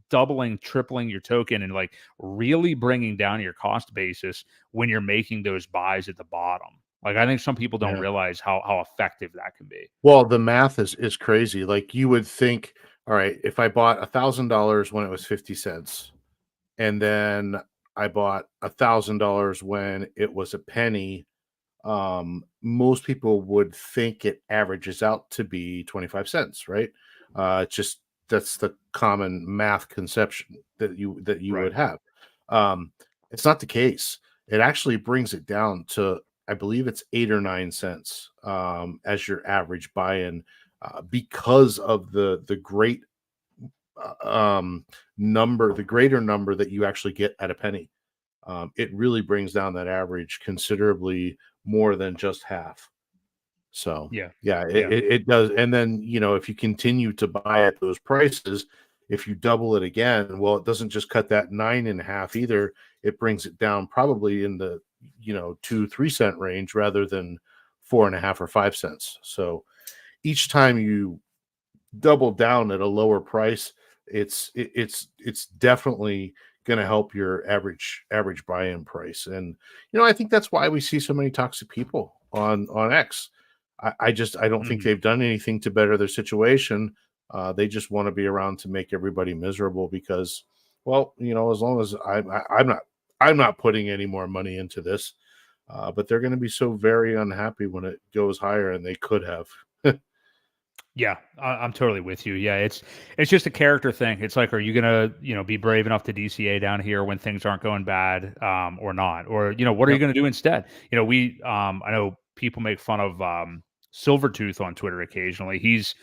doubling, tripling your token and like really bringing down your cost basis when you're making those buys at the bottom. Like, I think some people don't realize how effective that can be. Well, the math is crazy. Like, you would think, all right, if I bought $1,000 when it was 50 cents, and then I bought $1,000 when it was a penny, most people would think it averages out to be 25 cents, right? Just that's the common math conception that you Right. would have. It's not the case. It actually brings it down to, I believe it's 8 or 9 cents, as your average buy-in, because of the great number, the greater number that you actually get at a penny. It really brings down that average considerably more than just half. So Yeah. yeah, Yeah. it does. And then, if you continue to buy at those prices, if you double it again, well, it doesn't just cut that 9.5 either. It brings it down probably in the 2-3 cent range rather than 4.5 or 5 cents. So each time you double down at a lower price, it's definitely going to help your average buy-in price. And I think that's why we see so many toxic people on X. I don't think Mhm. they've done anything to better their situation. They just want to be around to make everybody miserable because, well, as long as I'm not putting any more money into this, but they're going to be so very unhappy when it goes higher, and they could have. Yeah, I'm totally with you. Yeah, it's just a character thing. It's like, are you gonna be brave enough to DCA down here when things aren't going bad, or not? Or what are you Yep. gonna do instead? We I know people make fun of Silvertooth on Twitter occasionally. He's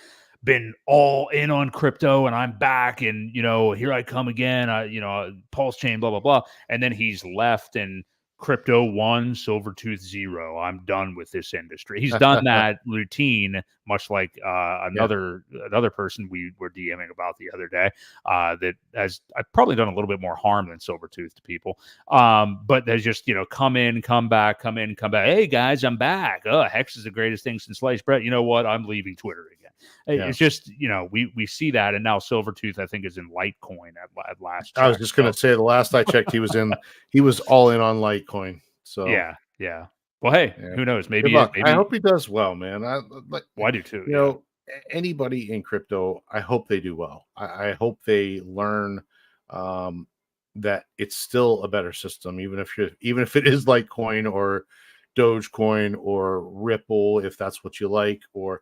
been all in on crypto, and I'm back, and here I come again. PulseChain, blah blah blah, and then he's left and Crypto 1, Silvertooth 0. I'm done with this industry. He's done that routine, much like Yeah. another person we were DMing about the other day, that has I've probably done a little bit more harm than Silvertooth to people. But there's just come in, come back, come in, come back. Hey guys, I'm back. Oh, Hex is the greatest thing since sliced bread. You know what? I'm leaving Twitter again. Yeah. It's just we see that, and now Silvertooth I think is in Litecoin at last check. I was just going to say the last I checked, he was all in on Litecoin. So Yeah. Well, hey, yeah. who knows? Good luck. I hope he does well, man. Well, I do too. Anybody in crypto, I hope they do well. I hope they learn that it's still a better system, even if it is Litecoin or Dogecoin or Ripple, if that's what you like, or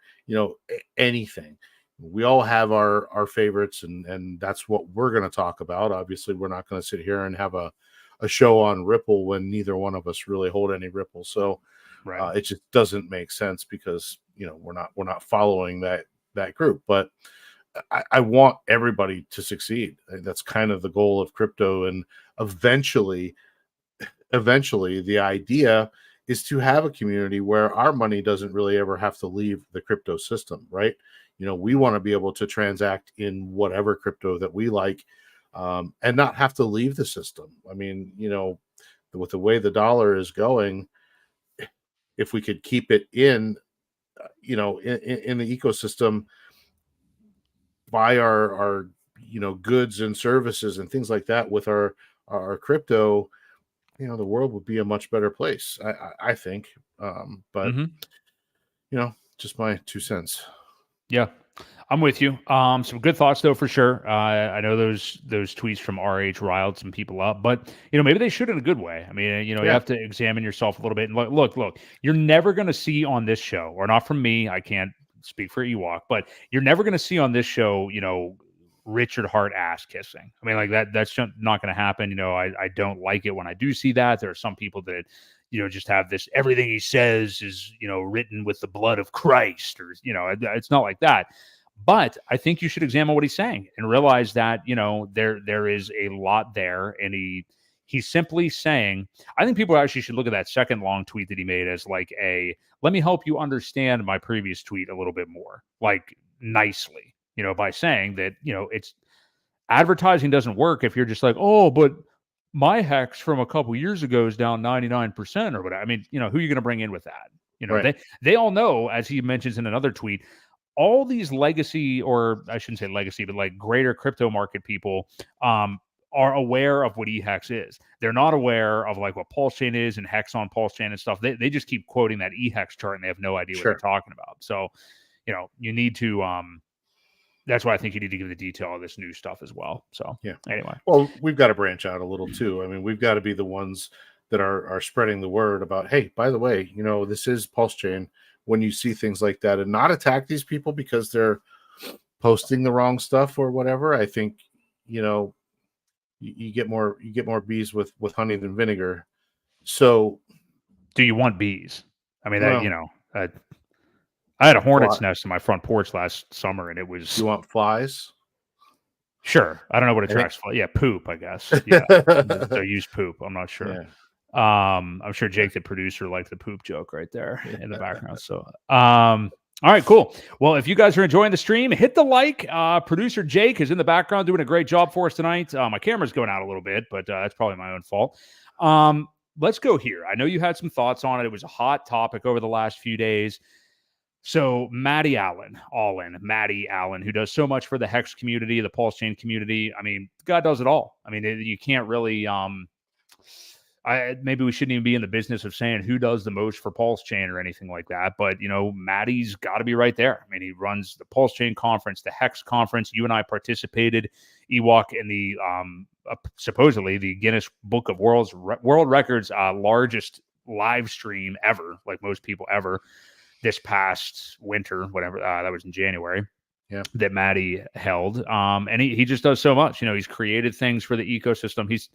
anything. We all have our favorites, and that's what we're going to talk about. Obviously, we're not going to sit here and have a show on Ripple when neither one of us really hold any Ripple. So Right. it just doesn't make sense because we're not following that group. But I want everybody to succeed. That's kind of the goal of crypto, and eventually the idea is to have a community where our money doesn't really ever have to leave the crypto system, right? We want to be able to transact in whatever crypto that we like, and not have to leave the system. I mean, with the way the dollar is going, if we could keep it in the ecosystem, buy our goods and services and things like that with our crypto, the world would be a much better place. I think, but just my 2 cents. Yeah. I'm with you. Some good thoughts though, for sure. I know those tweets from RH riled some people up, but maybe they should in a good way. I mean, you Yeah. have to examine yourself a little bit and look. You're never going to see on this show, or not from me. I can't speak for Ewok, but you're never going to see on this show, Richard Hart ass kissing. I mean, like that's just not going to happen. I don't like it when I do see that. There are some people that just have this, everything he says is, written with the blood of Christ, or, it's not like that. But I think you should examine what he's saying and realize that, there is a lot there. And he's simply saying, I think people actually should look at that second long tweet that he made as like let me help you understand my previous tweet a little bit more, like nicely, by saying that, it's advertising doesn't work if you're just like, oh, but my hex from a couple years ago is down 99% or whatever. I mean, who are you going to bring in with that? Right. They all know, as he mentions in another tweet, all these legacy, or I shouldn't say legacy, but like greater crypto market people are aware of what eHex is. They're not aware of like what PulseChain is and Hex on PulseChain and stuff. They just keep quoting that eHex chart and they have no idea what they're talking about. So, you need to that's why I think you need to give the detail of this new stuff as well. So yeah. Anyway. Well, we've got to branch out a little too. I mean, we've got to be the ones that are spreading the word about, hey, by the way, this is PulseChain. When you see things like that, and not attack these people because they're posting the wrong stuff or whatever. I think, you get more bees with honey than vinegar. So do you want bees? I mean, well, I had a hornet's nest in my front porch last summer, and it was. You want flies? Sure. I don't know what attracts flies. Yeah, poop, I guess. Yeah. So use poop. I'm not sure. Yeah. I'm sure Jake, the producer, liked the poop joke right there in the background. So, all right, cool. Well, if you guys are enjoying the stream, hit the like. Producer Jake is in the background doing a great job for us tonight. My camera's going out a little bit, but that's probably my own fault. Let's go here. I know you had some thoughts on it. It was a hot topic over the last few days. So Maddie Allen, who does so much for the Hex community, the PulseChain community. I mean, God does it all. I mean, you can't really maybe we shouldn't even be in the business of saying who does the most for PulseChain or anything like that. But, Maddie's got to be right there. I mean, he runs the PulseChain conference, the Hex conference. You and I participated, Ewok, in the supposedly the Guinness Book of World Records largest live stream ever, like most people ever, this past winter, whatever. That was in January. Yeah, that Maddie held. And he just does so much. He's created things for the ecosystem. He's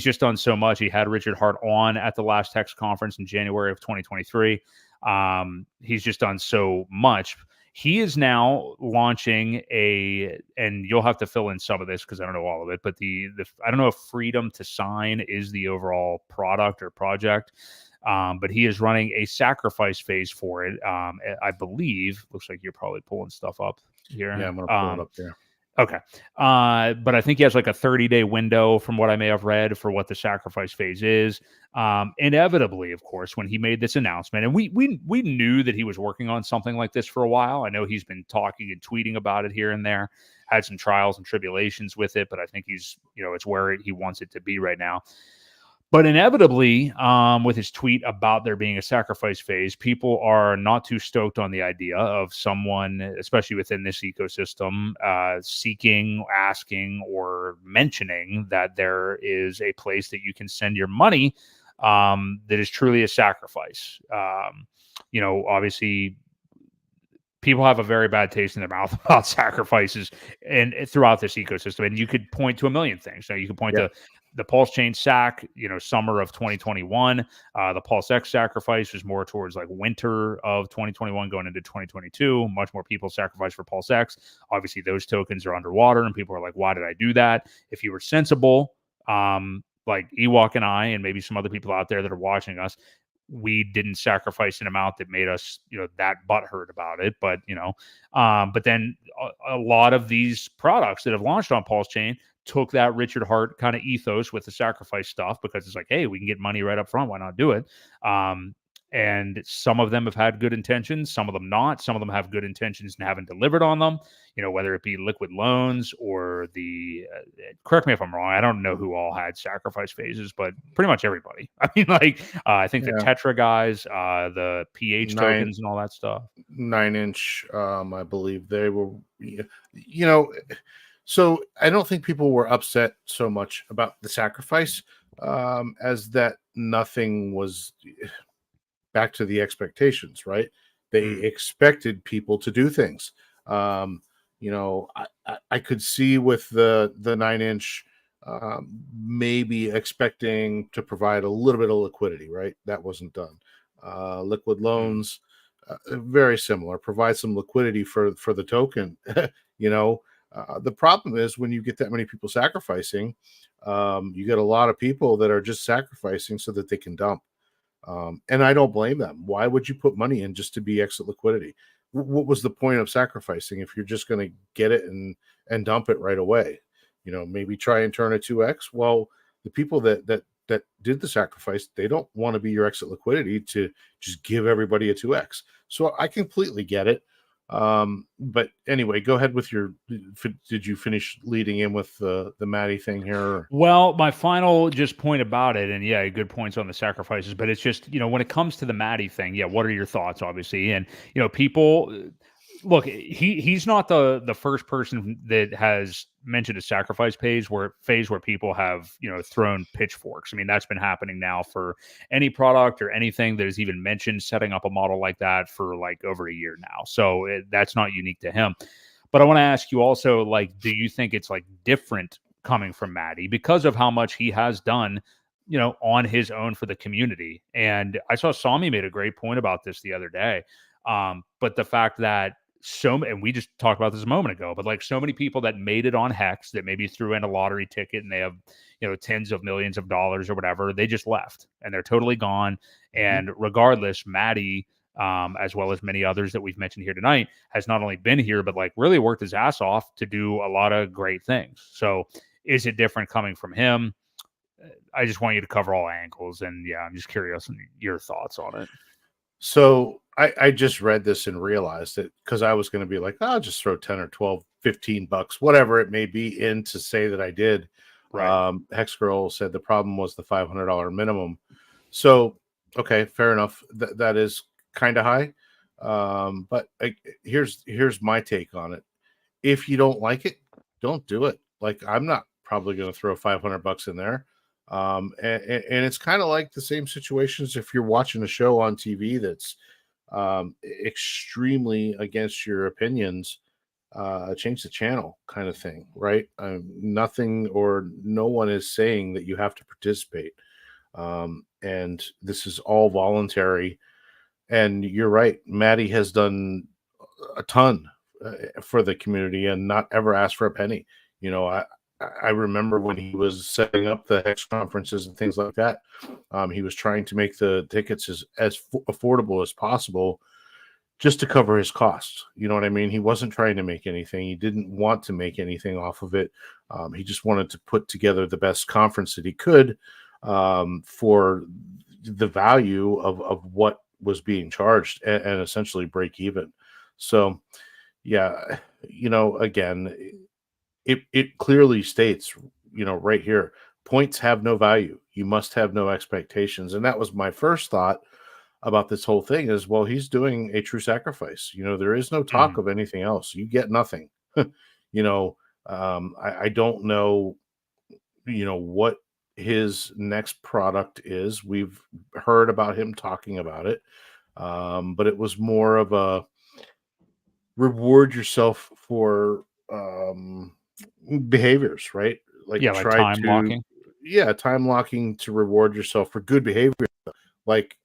just done so much. He had Richard Hart on at the last Hex conference in January of 2023. He's just done so much. He is now launching and you'll have to fill in some of this because I don't know all of it, but I don't know if Freedom to Sign is the overall product or project. But he is running a sacrifice phase for it. I believe, looks like you're probably pulling stuff up here. Yeah, I'm going to pull it up there. Okay. But I think he has like a 30-day window from what I may have read for what the sacrifice phase is. Inevitably, of course, when he made this announcement, and we knew that he was working on something like this for a while. I know he's been talking and tweeting about it here and there, had some trials and tribulations with it, but I think he's, it's where he wants it to be right now. But inevitably, with his tweet about there being a sacrifice phase, people are not too stoked on the idea of someone, especially within this ecosystem, seeking, asking, or mentioning that there is a place that you can send your money that is truly a sacrifice. Obviously, people have a very bad taste in their mouth about sacrifices and throughout this ecosystem. And you could point to a million things. So you could point to the PulseChain sack, summer of 2021. The PulseX sacrifice was more towards like winter of 2021 going into 2022. Much more people sacrificed for PulseX. Obviously, those tokens are underwater, and people are like, why did I do that? If you were sensible, like Ewok and I, and maybe some other people out there that are watching us, we didn't sacrifice an amount that made us, that butthurt about it. But, but then a lot of these products that have launched on PulseChain took that Richard Hart kind of ethos with the sacrifice stuff because it's like, hey, we can get money right up front. Why not do it? And some of them have had good intentions, some of them not. Some of them have good intentions and haven't delivered on them, whether it be liquid loans or correct me if I'm wrong, I don't know who all had sacrifice phases, but pretty much everybody. I mean, I think the Tetra guys, the PH tokens and all that stuff. 9-inch, I believe they were, so I don't think people were upset so much about the sacrifice as that nothing was back to the expectations, right? They expected people to do things. I could see with the 9-inch maybe expecting to provide a little bit of liquidity, right? That wasn't done. Liquid loans, very similar, provide some liquidity for the token, the problem is when you get that many people sacrificing, you get a lot of people that are just sacrificing so that they can dump. And I don't blame them. Why would you put money in just to be exit liquidity? What was the point of sacrificing if you're just going to get it and dump it right away? Maybe try and turn a 2x. Well, the people that did the sacrifice, they don't want to be your exit liquidity to just give everybody a 2x. So I completely get it. But anyway, go ahead with did you finish leading in with the Maddie thing here? Well, my final just point about it, and yeah, good points on the sacrifices, but it's just, when it comes to the Maddie thing, what are your thoughts, obviously? And, people, look, he's not the first person that has mentioned a sacrifice phase where people have, thrown pitchforks. I mean, that's been happening now for any product or anything that is even mentioned setting up a model like that for like over a year now. So that's not unique to him. But I want to ask you also, do you think it's different coming from Maddie because of how much he has done, on his own for the community? And I saw Sami made a great point about this the other day. But the fact that and we just talked about this a moment ago, but like so many people that made it on Hex that maybe threw in a lottery ticket and they have, tens of millions of dollars or whatever, they just left and they're totally gone. And regardless, Maddie, as well as many others that we've mentioned here tonight, has not only been here, but like really worked his ass off to do a lot of great things. So is it different coming from him? I just want you to cover all angles. And yeah, I'm just curious on your thoughts on it. So I just read this and realized it because I was going to be like, I'll just throw 10 or 12, 15 bucks, whatever it may be, in to say that I did. Right. Hex Girl said the problem was the $500 minimum. So, okay, fair enough. That is kind of high. But here's my take on it. If you don't like it, don't do it. Like, I'm not probably going to throw $500 in there. And it's kind of like the same situations if you're watching a show on TV that's extremely against your opinions, change the channel kind of thing, right? Nothing or no one is saying that you have to participate. And this is all voluntary. And you're right, Maddie has done a ton for the community and not ever asked for a penny. I remember when he was setting up the Hex conferences and things like that, he was trying to make the tickets as affordable as possible just to cover his costs. You know what I mean? He wasn't trying to make anything. He didn't want to make anything off of it. He just wanted to put together the best conference that he could for the value of what was being charged and essentially break even. So, yeah, again, it clearly states, right here, points have no value. You must have no expectations. And that was my first thought about this whole thing is, well, he's doing a true sacrifice. There is no talk of anything else. You get nothing. I don't know, what his next product is. We've heard about him talking about it. But it was more of a reward yourself for behaviors, right? Like time locking. Time locking to reward yourself for good behavior. Like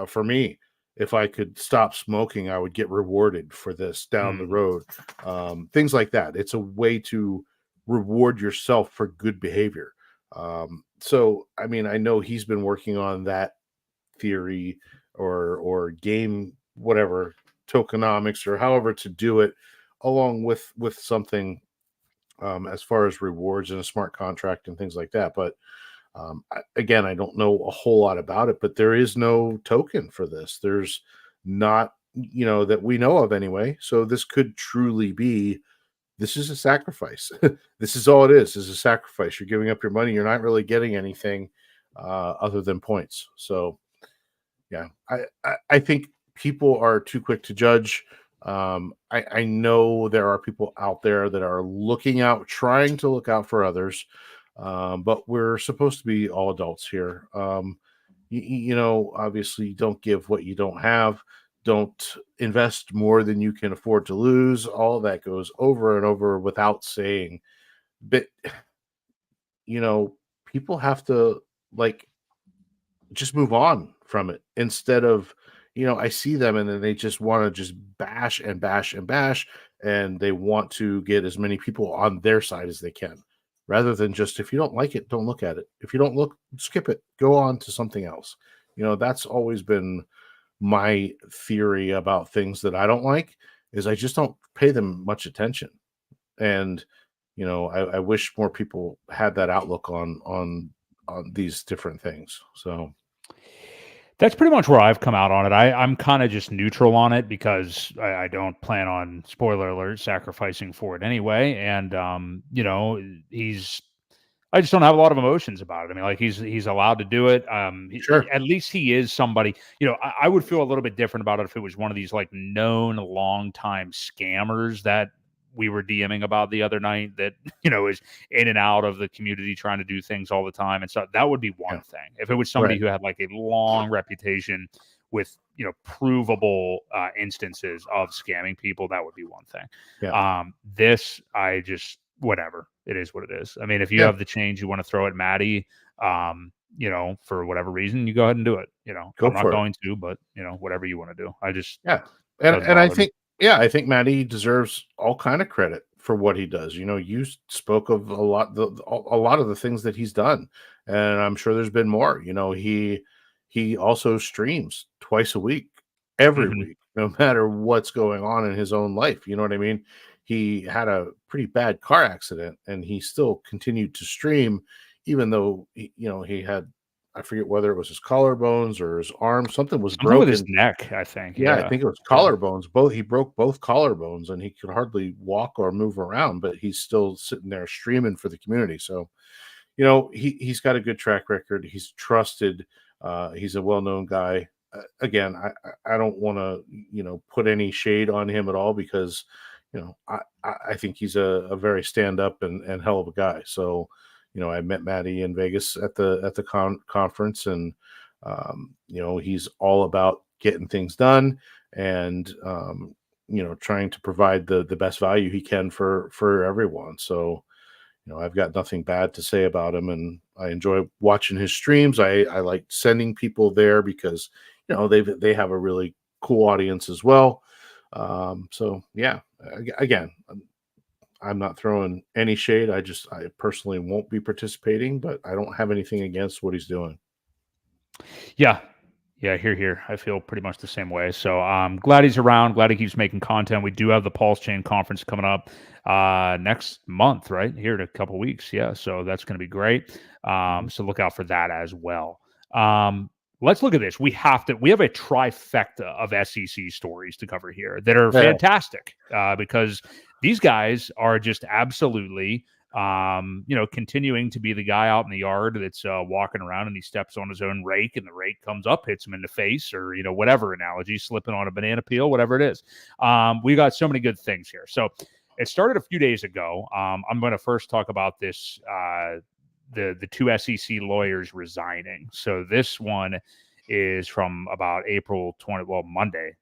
for me, if I could stop smoking, I would get rewarded for this down the road. Things like that. It's a way to reward yourself for good behavior. So I mean, I know he's been working on that theory or game, whatever, tokenomics or however to do it, along with something as far as rewards and a smart contract and things like that. But again, I don't know a whole lot about it, but there is no token for this. There's not, that we know of anyway. So this could truly be, this is a sacrifice. This is all it is a sacrifice. You're giving up your money. You're not really getting anything other than points. So yeah, I think people are too quick to judge. I know there are people out there that are trying to look out for others. But we're supposed to be all adults here. Obviously don't give what you don't have. Don't invest more than you can afford to lose. All that goes over and over without saying. But, people have to just move on from it instead of, I see them and then they just want to just bash and bash and bash. And they want to get as many people on their side as they can. Rather than just, if you don't like it, don't look at it. If you don't look, skip it. Go on to something else. That's always been my theory about things that I don't like, is I just don't pay them much attention. And, I wish more people had that outlook on these different things. So that's pretty much where I've come out on it. I'm kind of just neutral on it because I don't plan on, spoiler alert, sacrificing for it anyway. And, I just don't have a lot of emotions about it. I mean, like he's allowed to do it. Sure. At least he is somebody, I would feel a little bit different about it if it was one of these like known long-time scammers that we were DMing about the other night that, is in and out of the community trying to do things all the time. And so that would be one thing. If it was somebody who had like a long reputation with, provable instances of scamming people, that would be one thing. Yeah. This, I just, whatever, it is what it is. I mean, if you have the change you want to throw at Maddie, for whatever reason, you go ahead and do it. I'm not going to, but whatever you want to do. I just, and I think Yeah, I think Maddie deserves all kind of credit for what he does. You know, you spoke of a lot of the things that he's done, and I'm sure there's been more. You know, he also streams twice a week, every Hmm. week, no matter what's going on in his own life. You know what I mean? He had a pretty bad car accident, and he still continued to stream, even though he had, I forget whether it was his collarbones or his arm, something was Something with his broken. neck, I think. Yeah, I Yeah. think it was Yeah. collarbones. He broke both collarbones, and he could hardly walk or move around, but he's still sitting there streaming for the community. So, he's got a good track record. He's trusted. He's a well-known guy. Again, I don't want to put any shade on him at all, because I think he's a very stand-up and hell of a guy. So, I met Maddie in Vegas at the conference, and he's all about getting things done, and trying to provide the best value he can for everyone. So, I've got nothing bad to say about him, and I enjoy watching his streams. I like sending people there, because they have a really cool audience as well. So yeah, again, I'm not throwing any shade. I personally won't be participating, but I don't have anything against what he's doing. Yeah. Yeah, here. I feel pretty much the same way. So I'm glad he's around, glad he keeps making content. We do have the PulseChain conference coming up next month, right? Here in a couple weeks. Yeah. So that's going to be great. Mhm. So look out for that as well. Let's look at this. We have a trifecta of SEC stories to cover here that are Yeah, fantastic because these guys are just absolutely continuing to be the guy out in the yard that's walking around and he steps on his own rake and the rake comes up, hits him in the face, or, whatever analogy, slipping on a banana peel, whatever it is. We got so many good things here. So it started a few days ago. I'm going to first talk about this, the two SEC lawyers resigning. So this one is from about April 20, well, Monday,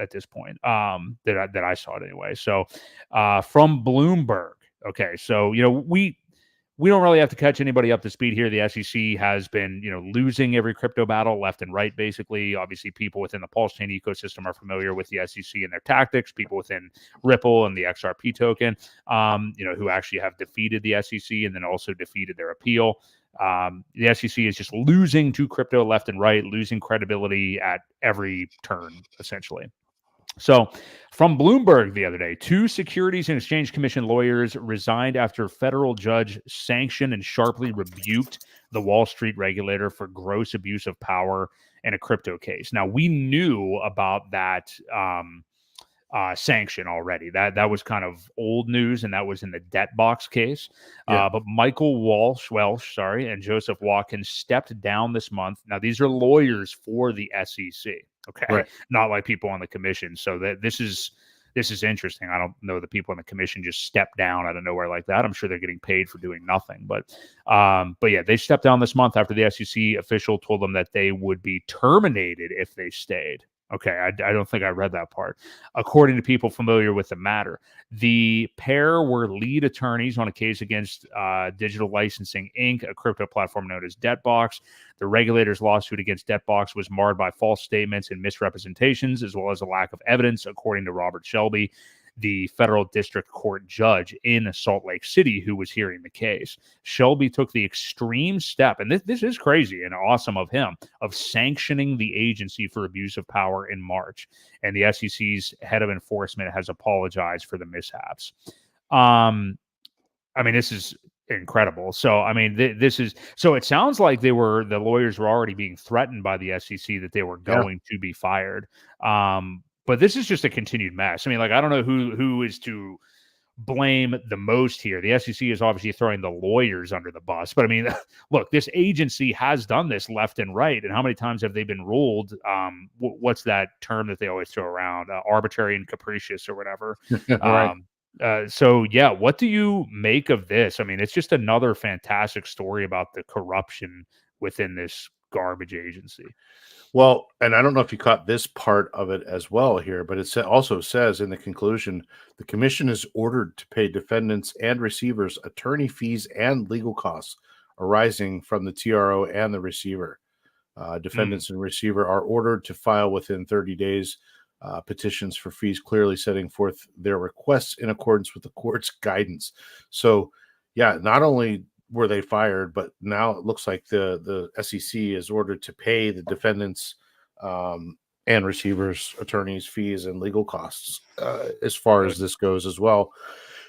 at this point, that I saw it anyway. So from Bloomberg. Okay, so we don't really have to catch anybody up to speed here. The SEC has been, losing every crypto battle left and right, basically. Obviously, people within the PulseChain ecosystem are familiar with the SEC and their tactics. People within Ripple and the XRP token, who actually have defeated the SEC and then also defeated their appeal. The SEC is just losing to crypto left and right, losing credibility at every turn, essentially. So, from Bloomberg the other day, two Securities and Exchange Commission lawyers resigned after federal judge sanctioned and sharply rebuked the Wall Street regulator for gross abuse of power in a crypto case. Now, we knew about that sanction already. That was kind of old news, and that was in the debt box case. yeah, But Michael Welsh, and Joseph Watkins stepped down this month. Now, these are lawyers for the SEC. Okay, right. not like people on the commission. So that this is interesting. I don't know the people on the commission just step down out of nowhere like that. I'm sure they're getting paid for doing nothing. But yeah, they stepped down this month after the SEC official told them that they would be terminated if they stayed. Okay, I don't think I read that part. According to people familiar with the matter, the pair were lead attorneys on a case against Digital Licensing Inc., a crypto platform known as Debtbox. The regulator's lawsuit against Debtbox was marred by false statements and misrepresentations, as well as a lack of evidence, according to Robert Shelby, the federal district court judge in Salt Lake City who was hearing the case. Shelby took the extreme step, and this is crazy and awesome of him, of sanctioning the agency for abuse of power in March. And the SEC's head of enforcement has apologized for the mishaps. This is incredible. So, this is so it sounds like the lawyers were already being threatened by the SEC that they were Yeah. going to be fired. But this is just a continued mess. I don't know who is to blame the most here. The SEC is obviously throwing the lawyers under the bus, but look, this agency has done this left and right, and how many times have they been ruled? What's that term that they always throw around? Arbitrary and capricious, or whatever. Right. So yeah, what do you make of this? It's just another fantastic story about the corruption within this garbage agency. Well, and I don't know if you caught this part of it as well here, but also says in the conclusion, the commission is ordered to pay defendants and receivers attorney fees and legal costs arising from the TRO and the receiver. Mm. Defendants and receiver are ordered to file within 30 days petitions for fees, clearly setting forth their requests in accordance with the court's guidance. So, yeah, not only were they fired, but now it looks like the SEC is ordered to pay the defendants and receivers, attorneys' fees, and legal costs as far as this goes as well,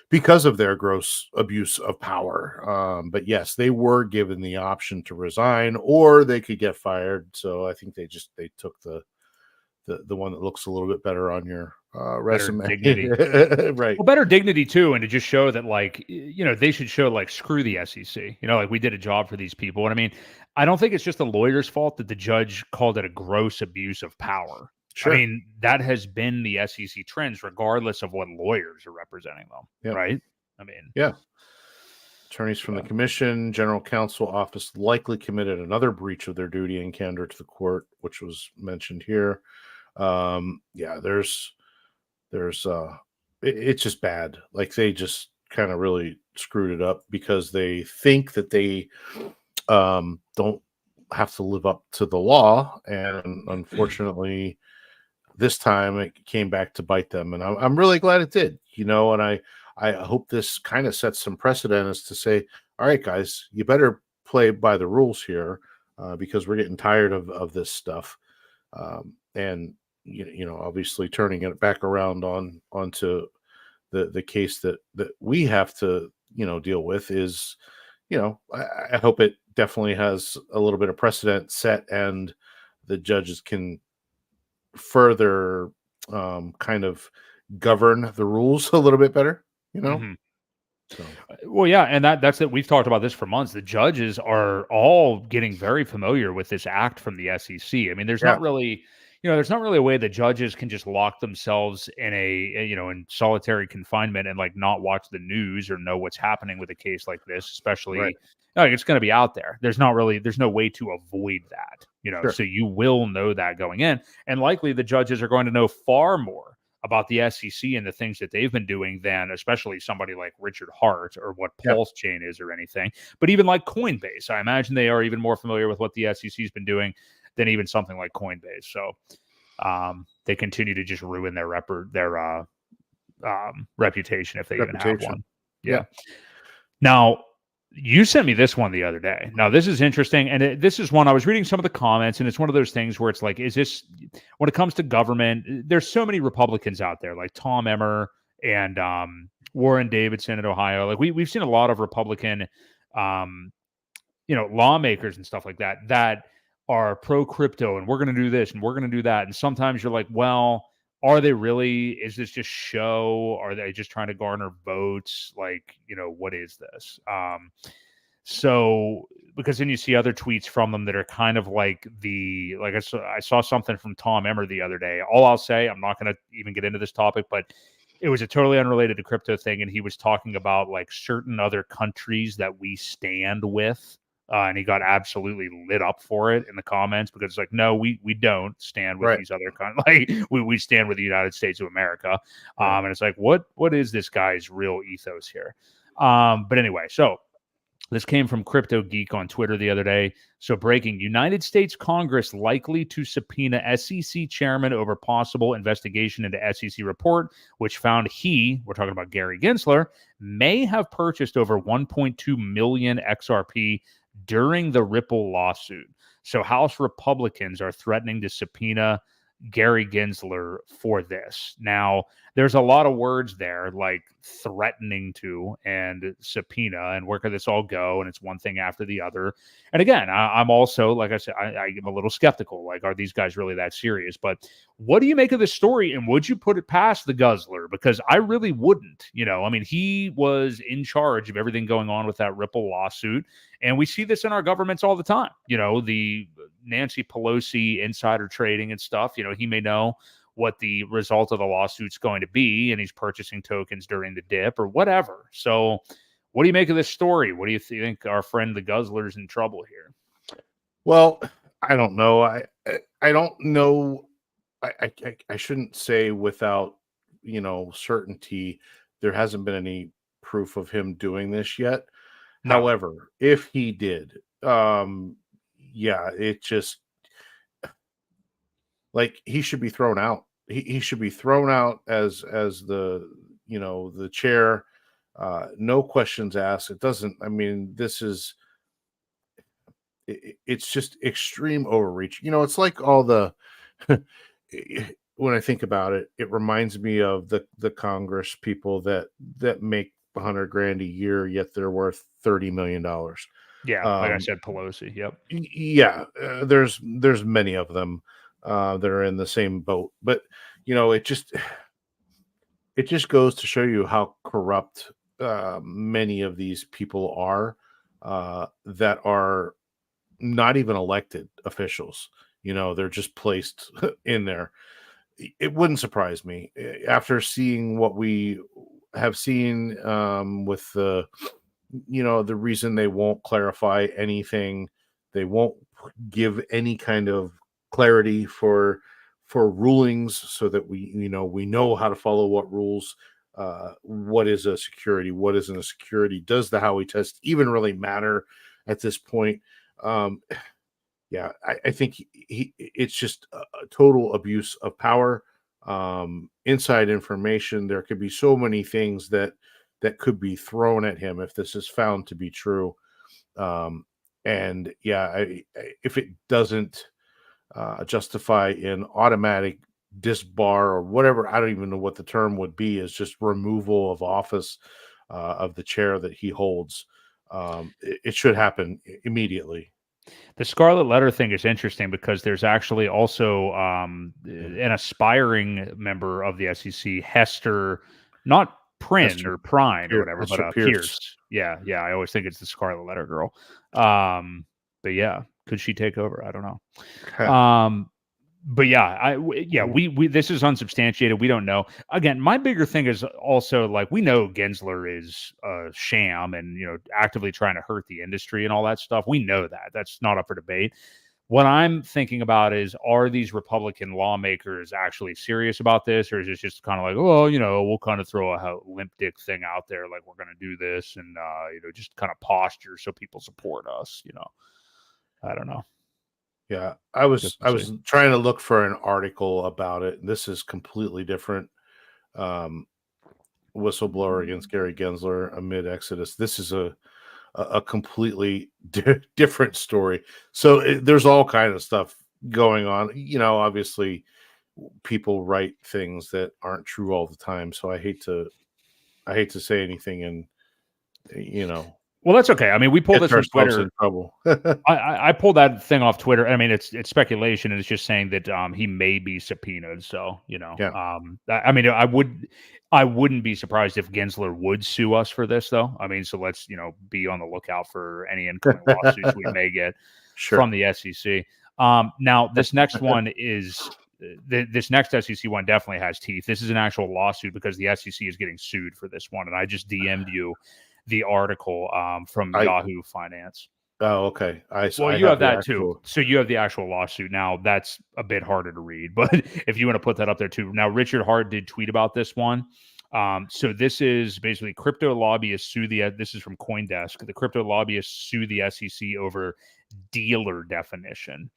because of their gross abuse of power. But yes, they were given the option to resign, or they could get fired. So I think they took the one that looks a little bit better on your resume. Dignity. Right. Well, better dignity too, and to just show that, like, they should show, like, screw the SEC. Like, we did a job for these people. And I mean, I don't think it's just the lawyer's fault that the judge called it a gross abuse of power. Sure. I mean, that has been the SEC trends, regardless of what lawyers are representing them, right? I mean, yeah. Attorneys from the commission, general counsel office likely committed another breach of their duty and candor to the court, which was mentioned here. It's just bad. Like, they just kind of really screwed it up because they think that they don't have to live up to the law, and unfortunately this time it came back to bite them, and I'm really glad it did, and I hope this kind of sets some precedent as to say, all right, guys, you better play by the rules here, because we're getting tired of this stuff. And obviously turning it back around onto the case that we have to deal with is, I hope it definitely has a little bit of precedent set, and the judges can further kind of govern the rules a little bit better, mhm. So. Well, yeah, and that's it. We've talked about this for months. The judges are all getting very familiar with this act from the SEC. I mean, there's not really, there's not really a way the judges can just lock themselves in in solitary confinement and, like, not watch the news or know what's happening with a case like this, especially, Right. like, it's going to be out there. There's no way to avoid that, Sure. so you will know that going in, and likely the judges are going to know far more about the SEC and the things that they've been doing than especially somebody like Richard Hart or what PulseChain is or anything. But even like Coinbase, I imagine they are even more familiar with what the SEC's been doing than even something like Coinbase. So they continue to just ruin their reputation if they even have one. Yeah. Now, you sent me this one the other day. Now, this is interesting, and this is one I was reading some of the comments, and it's one of those things where it's like, is this, when it comes to government, there's so many Republicans out there, like Tom Emmer and Warren Davidson in Ohio. Like, we've seen a lot of Republican, lawmakers and stuff like that are pro crypto, and we're going to do this and we're going to do that. And sometimes you're like, well, are they really? Is this just show? Are they just trying to garner votes? Like, what is this? So, because then you see other tweets from them that are kind of like I saw something from Tom Emmer the other day. All I'll say, I'm not going to even get into this topic, but it was a totally unrelated to crypto thing. And he was talking about, like, certain other countries that we stand with. And he got absolutely lit up for it in the comments because it's like, no, we don't stand with these other countries. Like, we stand with the United States of America. And it's like, what is this guy's real ethos here? But anyway, so this came from Crypto Geek on Twitter the other day. So, breaking: United States Congress likely to subpoena SEC chairman over possible investigation into SEC report, which found we're talking about Gary Gensler, may have purchased over 1.2 million XRP during the Ripple lawsuit. So House Republicans are threatening to subpoena Gary Gensler for this. Now, there's a lot of words there, like threatening to and subpoena, and where could this all go? And it's one thing after the other. And again, I'm also, like I said, I'm a little skeptical. Like, are these guys really that serious? But what do you make of this story? And would you put it past the guzzler? Because I really wouldn't. I mean, he was in charge of everything going on with that Ripple lawsuit. And we see this in our governments all the time. The Nancy Pelosi insider trading and stuff. He may know what the result of the lawsuit's going to be, and he's purchasing tokens during the dip or whatever. So what do you make of this story? What do you think our friend the guzzler's in trouble here? Well, I don't know. I don't know. I shouldn't say without, certainty. There hasn't been any proof of him doing this yet. No. However, if he did, it just, like, he should be thrown out. he should be thrown out as the the chair. No questions asked. It doesn't. I mean, it's just extreme overreach. It's like all the when I think about it, it reminds me of the Congress people that make 100 grand a year, yet they're worth $30 million. Yeah, like I said, Pelosi. Yep. Yeah, there's many of them that are in the same boat, but it just goes to show you how corrupt many of these people are that are not even elected officials. They're just placed in there. It wouldn't surprise me after seeing what we have seen with the reason they won't clarify anything. They won't give any kind of clarity for rulings so that we know how to follow what rules, what is a security, what isn't a security. Does the Howey test even really matter at this point? Yeah, I think it's just a total abuse of power, inside information. There could be so many things that could be thrown at him if this is found to be true. And yeah, if it doesn't justify an automatic disbar or whatever, I don't even know what the term would be, is just removal of office of the chair that he holds. It should happen immediately. The Scarlet Letter thing is interesting because there's actually also an aspiring member of the SEC, Hester, not Pryn Hester or Prine or whatever, Hester but Pierce. Pierce. Yeah, I always think it's the Scarlet Letter girl. But yeah, could she take over? I don't know. But yeah, we this is unsubstantiated. We don't know. Again, my bigger thing is also like we know Gensler is a sham and actively trying to hurt the industry and all that stuff. We know that. That's not up for debate. What I'm thinking about is, are these Republican lawmakers actually serious about this, or is it just kind of like, we'll kind of throw a limp dick thing out there, like we're going to do this and just kind of posture so people support us. I don't know. Yeah, I was trying to look for an article about it. This is completely different. Whistleblower against Gary Gensler amid Exodus. This is a completely different story. So there's all kind of stuff going on. Obviously, people write things that aren't true all the time. So I hate to say anything, and Well, that's okay. I mean, we pulled this from Twitter. In trouble. I pulled that thing off Twitter. I mean, it's speculation, and it's just saying that he may be subpoenaed. So Yeah. I mean, I wouldn't be surprised if Gensler would sue us for this, though. I mean, so let's be on the lookout for any incoming lawsuits we may get from the SEC. Now, this next one is. This next SEC one definitely has teeth. This is an actual lawsuit because the SEC is getting sued for this one, and I just DM'd you the article from Yahoo Finance. Oh, okay. You have that too. So you have the actual lawsuit. Now that's a bit harder to read, but if you want to put that up there too. Now, Richard Hart did tweet about this one. So this is basically crypto lobbyists sue this is from CoinDesk. The crypto lobbyists sue the SEC over dealer definition.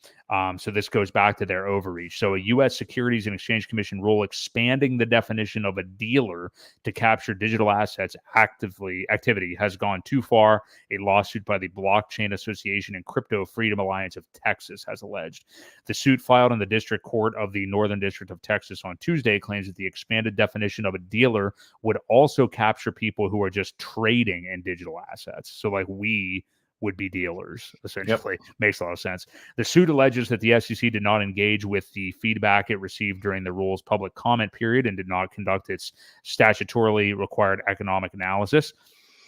So this goes back to their overreach. So a U.S. Securities and Exchange Commission rule expanding the definition of a dealer to capture digital assets activity has gone too far. A lawsuit by the Blockchain Association and Crypto Freedom Alliance of Texas has alleged. The suit filed in the District Court of the Northern District of Texas on Tuesday claims that the expanded definition of a dealer would also capture people who are just trading in digital assets. So like we would be dealers, essentially. Yep. Makes a lot of sense. The suit alleges that the SEC did not engage with the feedback it received during the rule's public comment period and did not conduct its statutorily required economic analysis.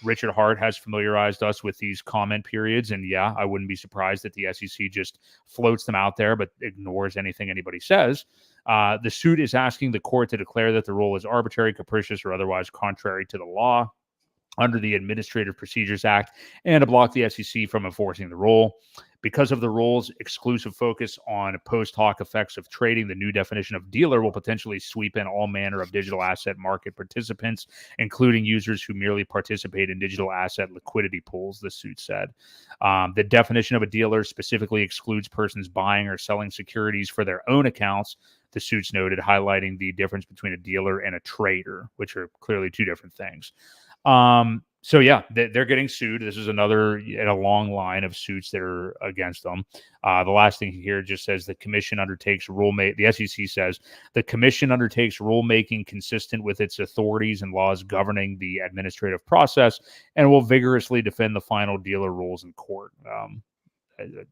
Richard Hart has familiarized us with these comment periods, and yeah, I wouldn't be surprised that the SEC just floats them out there but ignores anything anybody says. The suit is asking the court to declare that the rule is arbitrary, capricious, or otherwise contrary to the law under the Administrative Procedures Act and to block the SEC from enforcing the rule. Because of the rule's exclusive focus on post hoc effects of trading, the new definition of dealer will potentially sweep in all manner of digital asset market participants, including users who merely participate in digital asset liquidity pools, the suit said. The definition of a dealer specifically excludes persons buying or selling securities for their own accounts the suits noted, highlighting the difference between a dealer and a trader, which are clearly two different things. So yeah, they're getting sued. This is another in a long line of suits that are against them. The last thing here just says the commission undertakes rulemaking. The SEC says the commission undertakes rulemaking consistent with its authorities and laws governing the administrative process, and will vigorously defend the final dealer rules in court.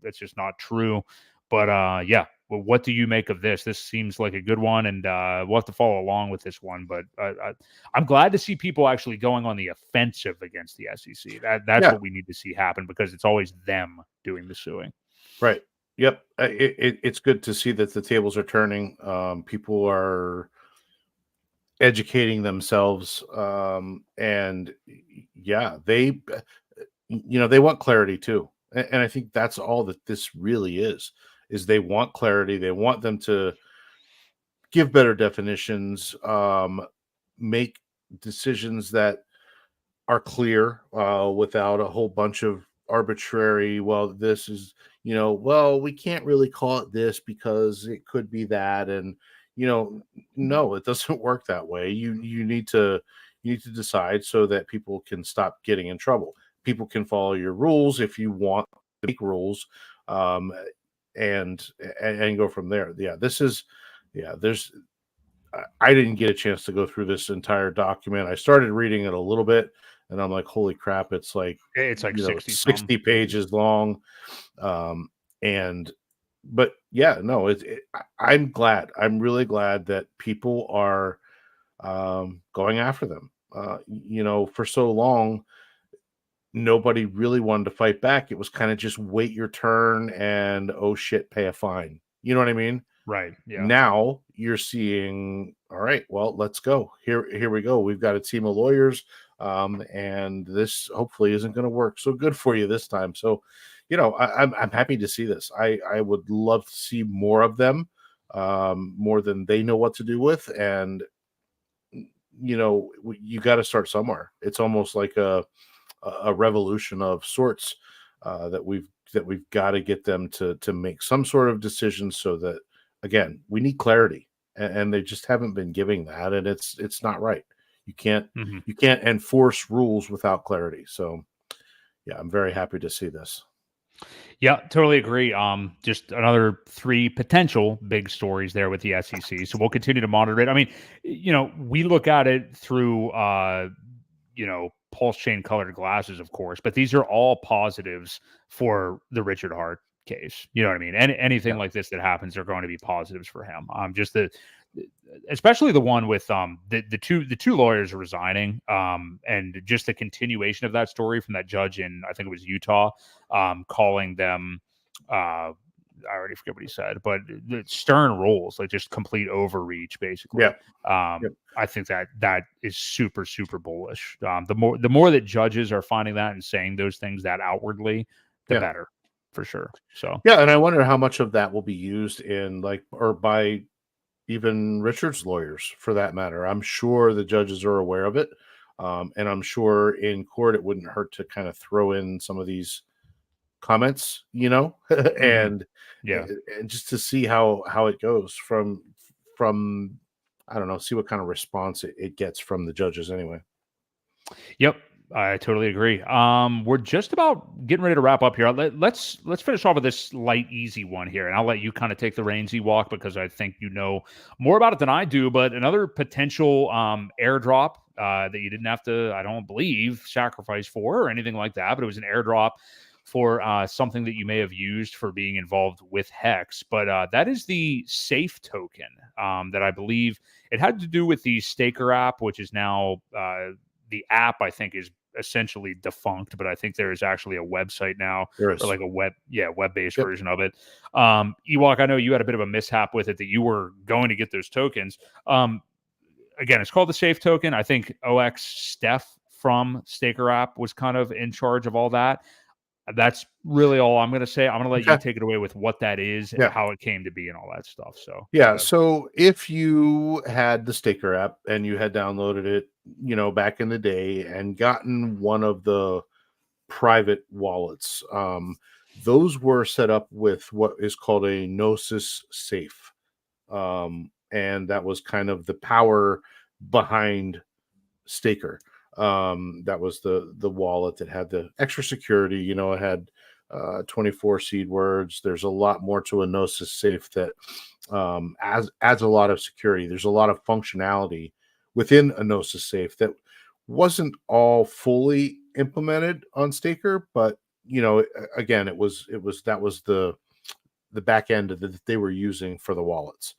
That's just not true. But yeah, well, what do you make of this? This seems like a good one, and we'll have to follow along with this one. But I'm glad to see people actually going on the offensive against the SEC. That's what we need to see happen, because it's always them doing the suing. Right. Yep. It's good to see that the tables are turning. People are educating themselves, and yeah, they want clarity too. And I think that's all that this really is they want clarity. They want them to give better definitions, make decisions that are clear, without a whole bunch of arbitrary, well, this is, well, we can't really call it this because it could be that. And, no, it doesn't work that way. You need to decide so that people can stop getting in trouble. People can follow your rules if you want to make rules, and go from there. I didn't get a chance to go through this entire document. I started reading it a little bit, and I'm like, holy crap, it's like 60 pages long. But yeah, no, I'm glad. I'm really glad that people are going after them. For so long, nobody really wanted to fight back. It was kind of just wait your turn and, oh shit, pay a fine. You know what I mean? Right. Yeah. Now you're seeing, all right, well, let's go. Here we go. We've got a team of lawyers, and this hopefully isn't going to work so good for you this time. So, I'm happy to see this. I would love to see more of them, more than they know what to do with. And, you got to start somewhere. It's almost like a revolution of sorts, that we've got to get them to make some sort of decision, so that, again, we need clarity, and they just haven't been giving that, and it's not right. You can't enforce rules without clarity. So yeah, I'm very happy to see this. Yeah, totally agree. Just another 3 potential big stories there with the SEC. So we'll continue to monitor it. I mean, we look at it through PulseChain colored glasses, of course, but these are all positives for the Richard Hart case. You know what I mean? Anything like this that happens are going to be positives for him. Especially the one with the two lawyers resigning, and just the continuation of that story from that judge in, I think it was Utah, calling them I already forget what he said, but the stern rules, like just complete overreach, basically. Yeah. I think that is super, super bullish. The more that judges are finding that and saying those things that outwardly, the better, for sure. So yeah, and I wonder how much of that will be used in or by even Richard's lawyers, for that matter. I'm sure the judges are aware of it, and I'm sure in court it wouldn't hurt to kind of throw in some of these comments, and just to see how it goes from I don't know, see what kind of response it gets from the judges anyway. Yep, I totally agree. We're just about getting ready to wrap up here. Let's finish off with this light, easy one here, and I'll let you kind of take the reins, Ewok, because I think you know more about it than I do. But another potential airdrop that you didn't have to, I don't believe, sacrifice for or anything like that, but it was an airdrop for something that you may have used for being involved with Hex. But that is the Safe token that I believe it had to do with the Staker app, which is now the app, I think, is essentially defunct, but I think there is actually a website now, or like a web-based version of it. Ewok, I know you had a bit of a mishap with it, that you were going to get those tokens. Again, it's called the Safe token. I think OX Steph from Staker app was kind of in charge of all that. That's really all I'm going to say. I'm going to let you take it away with what that is and how it came to be and all that stuff. So so if you had the Staker app and you had downloaded it, back in the day and gotten one of the private wallets, those were set up with what is called a Gnosis Safe. and that was kind of the power behind Staker. That was the wallet that had the extra security. You know, it had 24 seed words. There's a lot more to a Gnosis safe that adds a lot of security. There's a lot of functionality within a Gnosis safe that wasn't all fully implemented on Staker, but you know, again, that was the back end that they were using for the wallets.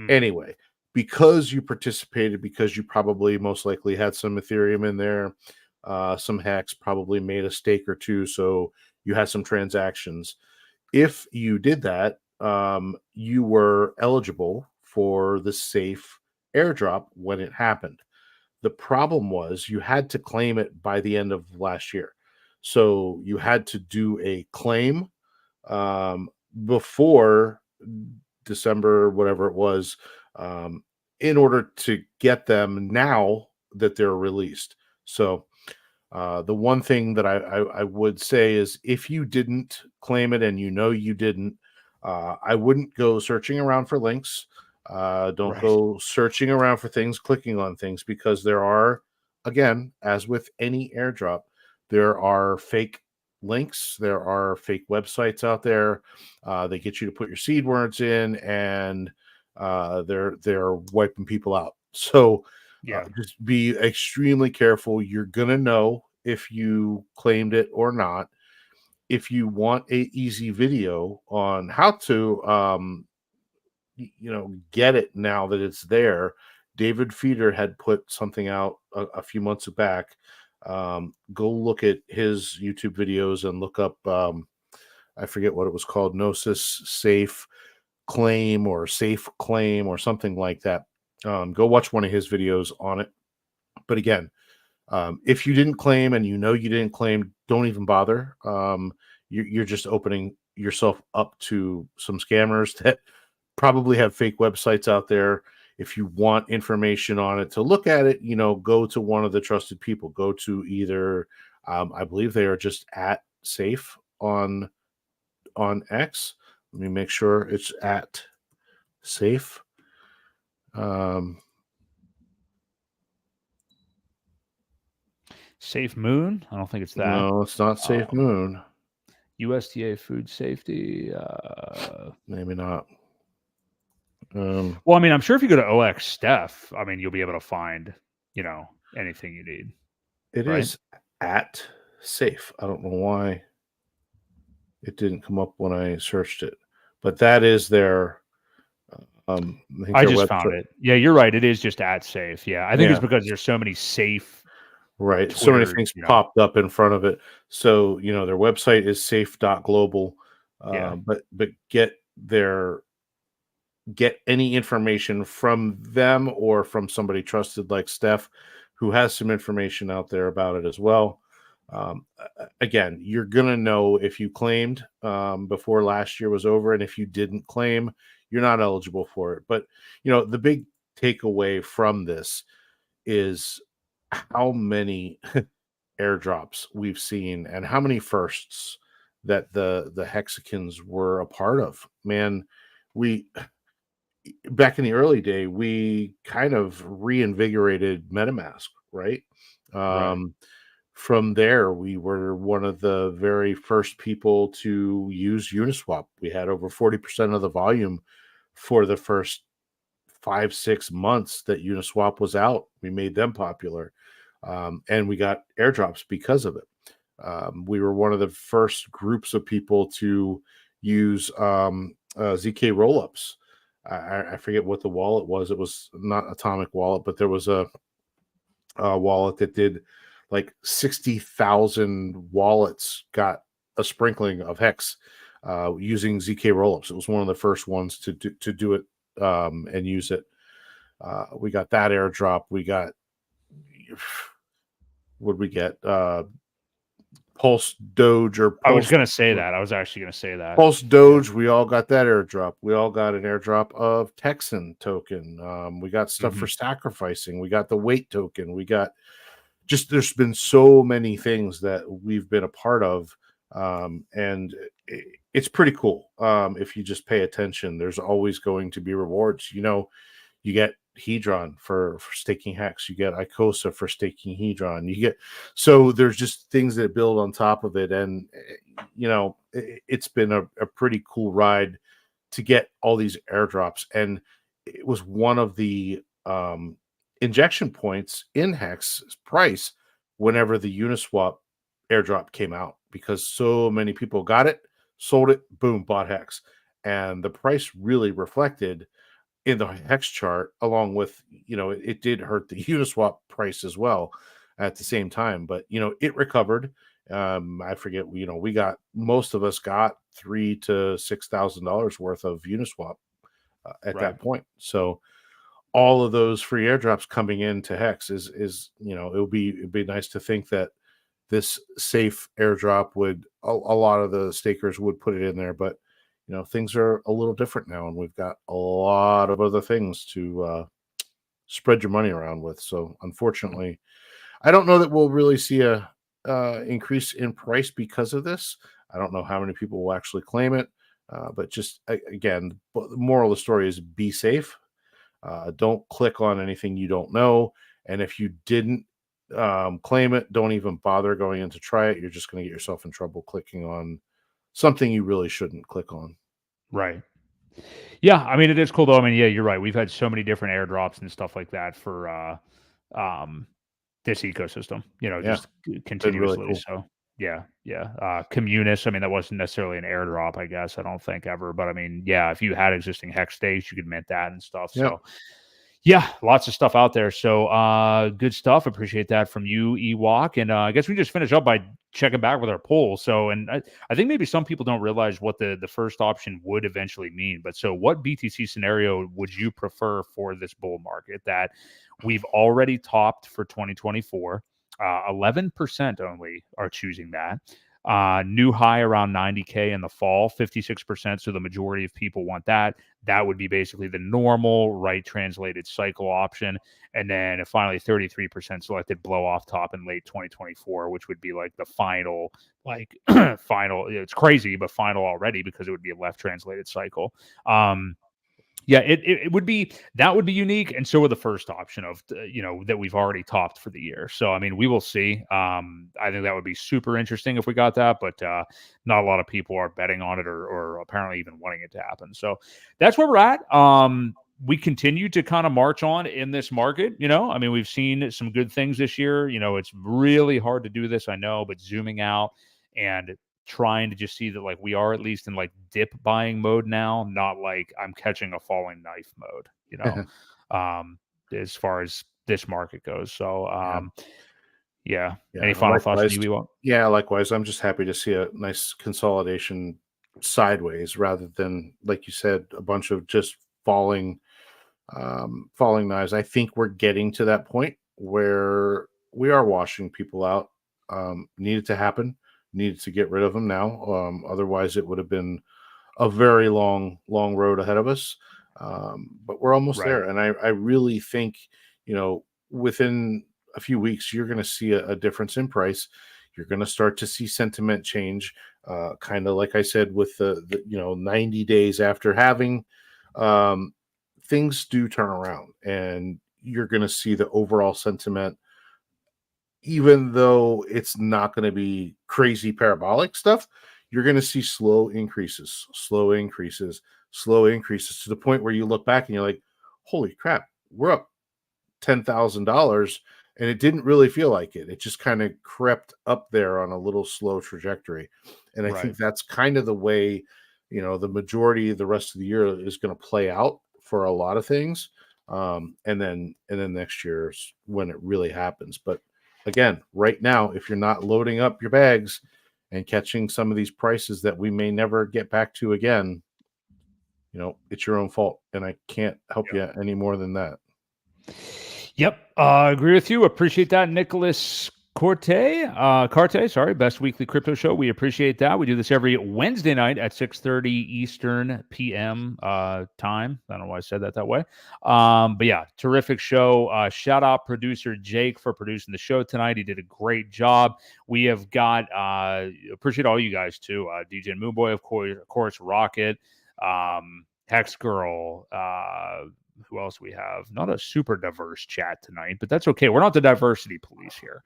Anyway, because you participated, because you probably most likely had some Ethereum in there, some Hex, probably made a stake or two, so you had some transactions. If you did that, you were eligible for the safe airdrop when it happened. The problem was you had to claim it by the end of last year. So you had to do a claim before December, whatever it was, in order to get them now that they're released. So the one thing that I would say is if you didn't claim it and you know you didn't, I wouldn't go searching around for links. Don't go searching around for things, clicking on things, because there are, again, as with any airdrop, there are fake links. There are fake websites out there. They get you to put your seed words in, and they're wiping people out. So just be extremely careful. You're gonna know if you claimed it or not. If you want a easy video on how to get it now that it's there, David Feeder had put something out a few months back. Go look at his YouTube videos and look up, I forget what it was called, Gnosis Safe Claim or Safe Claim or something like that. Go watch one of his videos on it. But again, if you didn't claim and you know you didn't claim, don't even bother. You're just opening yourself up to some scammers that probably have fake websites out there. If you want information on it to look at it, go to one of the trusted people. Go to either, I believe they are just at Safe on X. Let me make sure it's at Safe. Safe Moon? I don't think it's that. No, it's not Safe Moon. USDA food safety. Maybe not. Well, I mean, I'm sure if you go to OX Steph, I mean, you'll be able to find, anything you need. It is at Safe. I don't know why it didn't come up when I searched it, but that is their. I just found it. Yeah, you're right. It is just at Safe. Yeah, I think it's because there's so many safe. Right. Twitter, so many things popped up in front of it. So, their website is safe.global. But get any information from them or from somebody trusted like Steph, who has some information out there about it as well. Again, you're going to know if you claimed before last year was over, and if you didn't claim, you're not eligible for it. But, the big takeaway from this is how many airdrops we've seen and how many firsts that the Hexicans were a part of. Man, back in the early day, we kind of reinvigorated MetaMask, right? From there, we were one of the very first people to use Uniswap. We had over 40% of the volume for the first 5-6 months that Uniswap was out. We made them popular, and we got airdrops because of it. We were one of the first groups of people to use ZK rollups. I forget what the wallet was. It was not Atomic Wallet, but there was a wallet that did like 60,000 wallets got a sprinkling of Hex using ZK rollups. It was one of the first ones to do it and use it. We got that airdrop. We got, what did we get? Pulse Doge or Pulse, I was going to say that. I was actually going to say that. Pulse Doge, we all got that airdrop. We all got an airdrop of Texan token. We got stuff for sacrificing. We got the weight token. We got there's been so many things that we've been a part of And it's pretty cool. If you just pay attention, there's always going to be rewards. You get Hedron for staking Hex. You get Icosa for staking Hedron. So there's just things that build on top of it. And, it's been a pretty cool ride to get all these airdrops. And it was one of the injection points in Hex's price whenever the Uniswap airdrop came out, because so many people got it, sold it, boom, bought Hex. And the price really reflected in the Hex chart, along with, it did hurt the Uniswap price as well at the same time, but, it recovered. I forget, most of us got $3,000 to $6,000 worth of Uniswap at that point. So all of those free airdrops coming into Hex is it'd be nice to think that this safe airdrop would, a lot of the stakers would put it in there, but things are a little different now, and we've got a lot of other things to spread your money around with. So unfortunately, I don't know that we'll really see a increase in price because of this. I don't know how many people will actually claim it, but just again, the moral of the story is be safe. Don't click on anything you don't know, and if you didn't claim it, don't even bother going in to try it. You're just going to get yourself in trouble clicking on something you really shouldn't click on. Right. Yeah, I mean, it is cool though. I mean, yeah, you're right. We've had so many different airdrops and stuff like that for this ecosystem, just continuously. Really cool. So yeah. Communis, I mean, that wasn't necessarily an airdrop, I guess. I don't think ever, but I mean, yeah, if you had existing Hex stakes, you could mint that and stuff. Yeah. So yeah, lots of stuff out there. So good stuff. Appreciate that from you, Ewok. And I guess we just finish up by checking back with our poll. So, and I think maybe some people don't realize what the first option would eventually mean. But so what BTC scenario would you prefer for this bull market that we've already topped for 2024? 11% only are choosing that. New high around 90K in the fall, 56%. So the majority of people want that. That would be basically the normal right translated cycle option. And then finally 33% selected blow off top in late 2024, which would be like the final, final. It's crazy, but final already because it would be a left translated cycle. Yeah, it would be, that would be unique, and so would the first option of that we've already topped for the year. So I mean, we will see. I think that would be super interesting if we got that, but not a lot of people are betting on it or apparently even wanting it to happen. So that's where we're at. We continue to kind of march on in this market. I mean, we've seen some good things this year. It's really hard to do this, I know, but zooming out and trying to just see that like we are at least in like dip buying mode now, not like I'm catching a falling knife mode, as far as this market goes. So yeah. Any final thoughts from you, Ewok? Yeah, likewise. I'm just happy to see a nice consolidation sideways rather than, like you said, a bunch of just falling knives. I think we're getting to that point where we are washing people out. Needed to happen. Needed to get rid of them now. Otherwise, it would have been a very long road ahead of us. But we're almost there. And I really think, within a few weeks, you're going to see a difference in price. You're going to start to see sentiment change, kind of like I said, with the 90 days after having, things do turn around, and you're going to see the overall sentiment, even though it's not going to be crazy parabolic stuff, you're going to see slow increases to the point where you look back and you're like, holy crap, we're up $10,000. And it didn't really feel like it. It just kind of crept up there on a little slow trajectory. And I think that's kind of the way, the majority of the rest of the year is going to play out for a lot of things. And then next year is when it really happens. But again, right now, if you're not loading up your bags and catching some of these prices that we may never get back to again, it's your own fault. And I can't help you any more than that. Yep. Agree with you. Appreciate that, Nicholas Carte, sorry, best weekly crypto show. We appreciate that. We do this every Wednesday night at 6:30 Eastern PM time. I don't know why I said that way. But yeah, terrific show. Shout out producer Jake for producing the show tonight. He did a great job. We have got appreciate all you guys too. DJ and Moonboy, of course, Rocket, Hex Girl, who else we have? Not a super diverse chat tonight, but that's okay. We're not the diversity police here.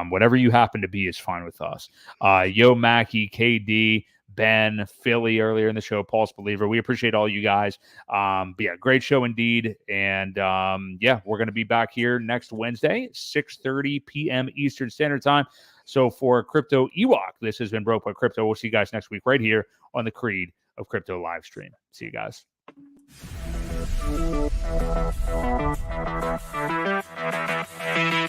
Whatever you happen to be is fine with us. Yo Mackie, KD, Ben, Philly earlier in the show, Pulse Believer. We appreciate all you guys. But yeah, great show indeed. And yeah, we're going to be back here next Wednesday, 6:30 p.m. Eastern Standard Time. So for Crypto Ewok, this has been Broke by Crypto. We'll see you guys next week right here on the Creed of Crypto live stream. See you guys. Thank you.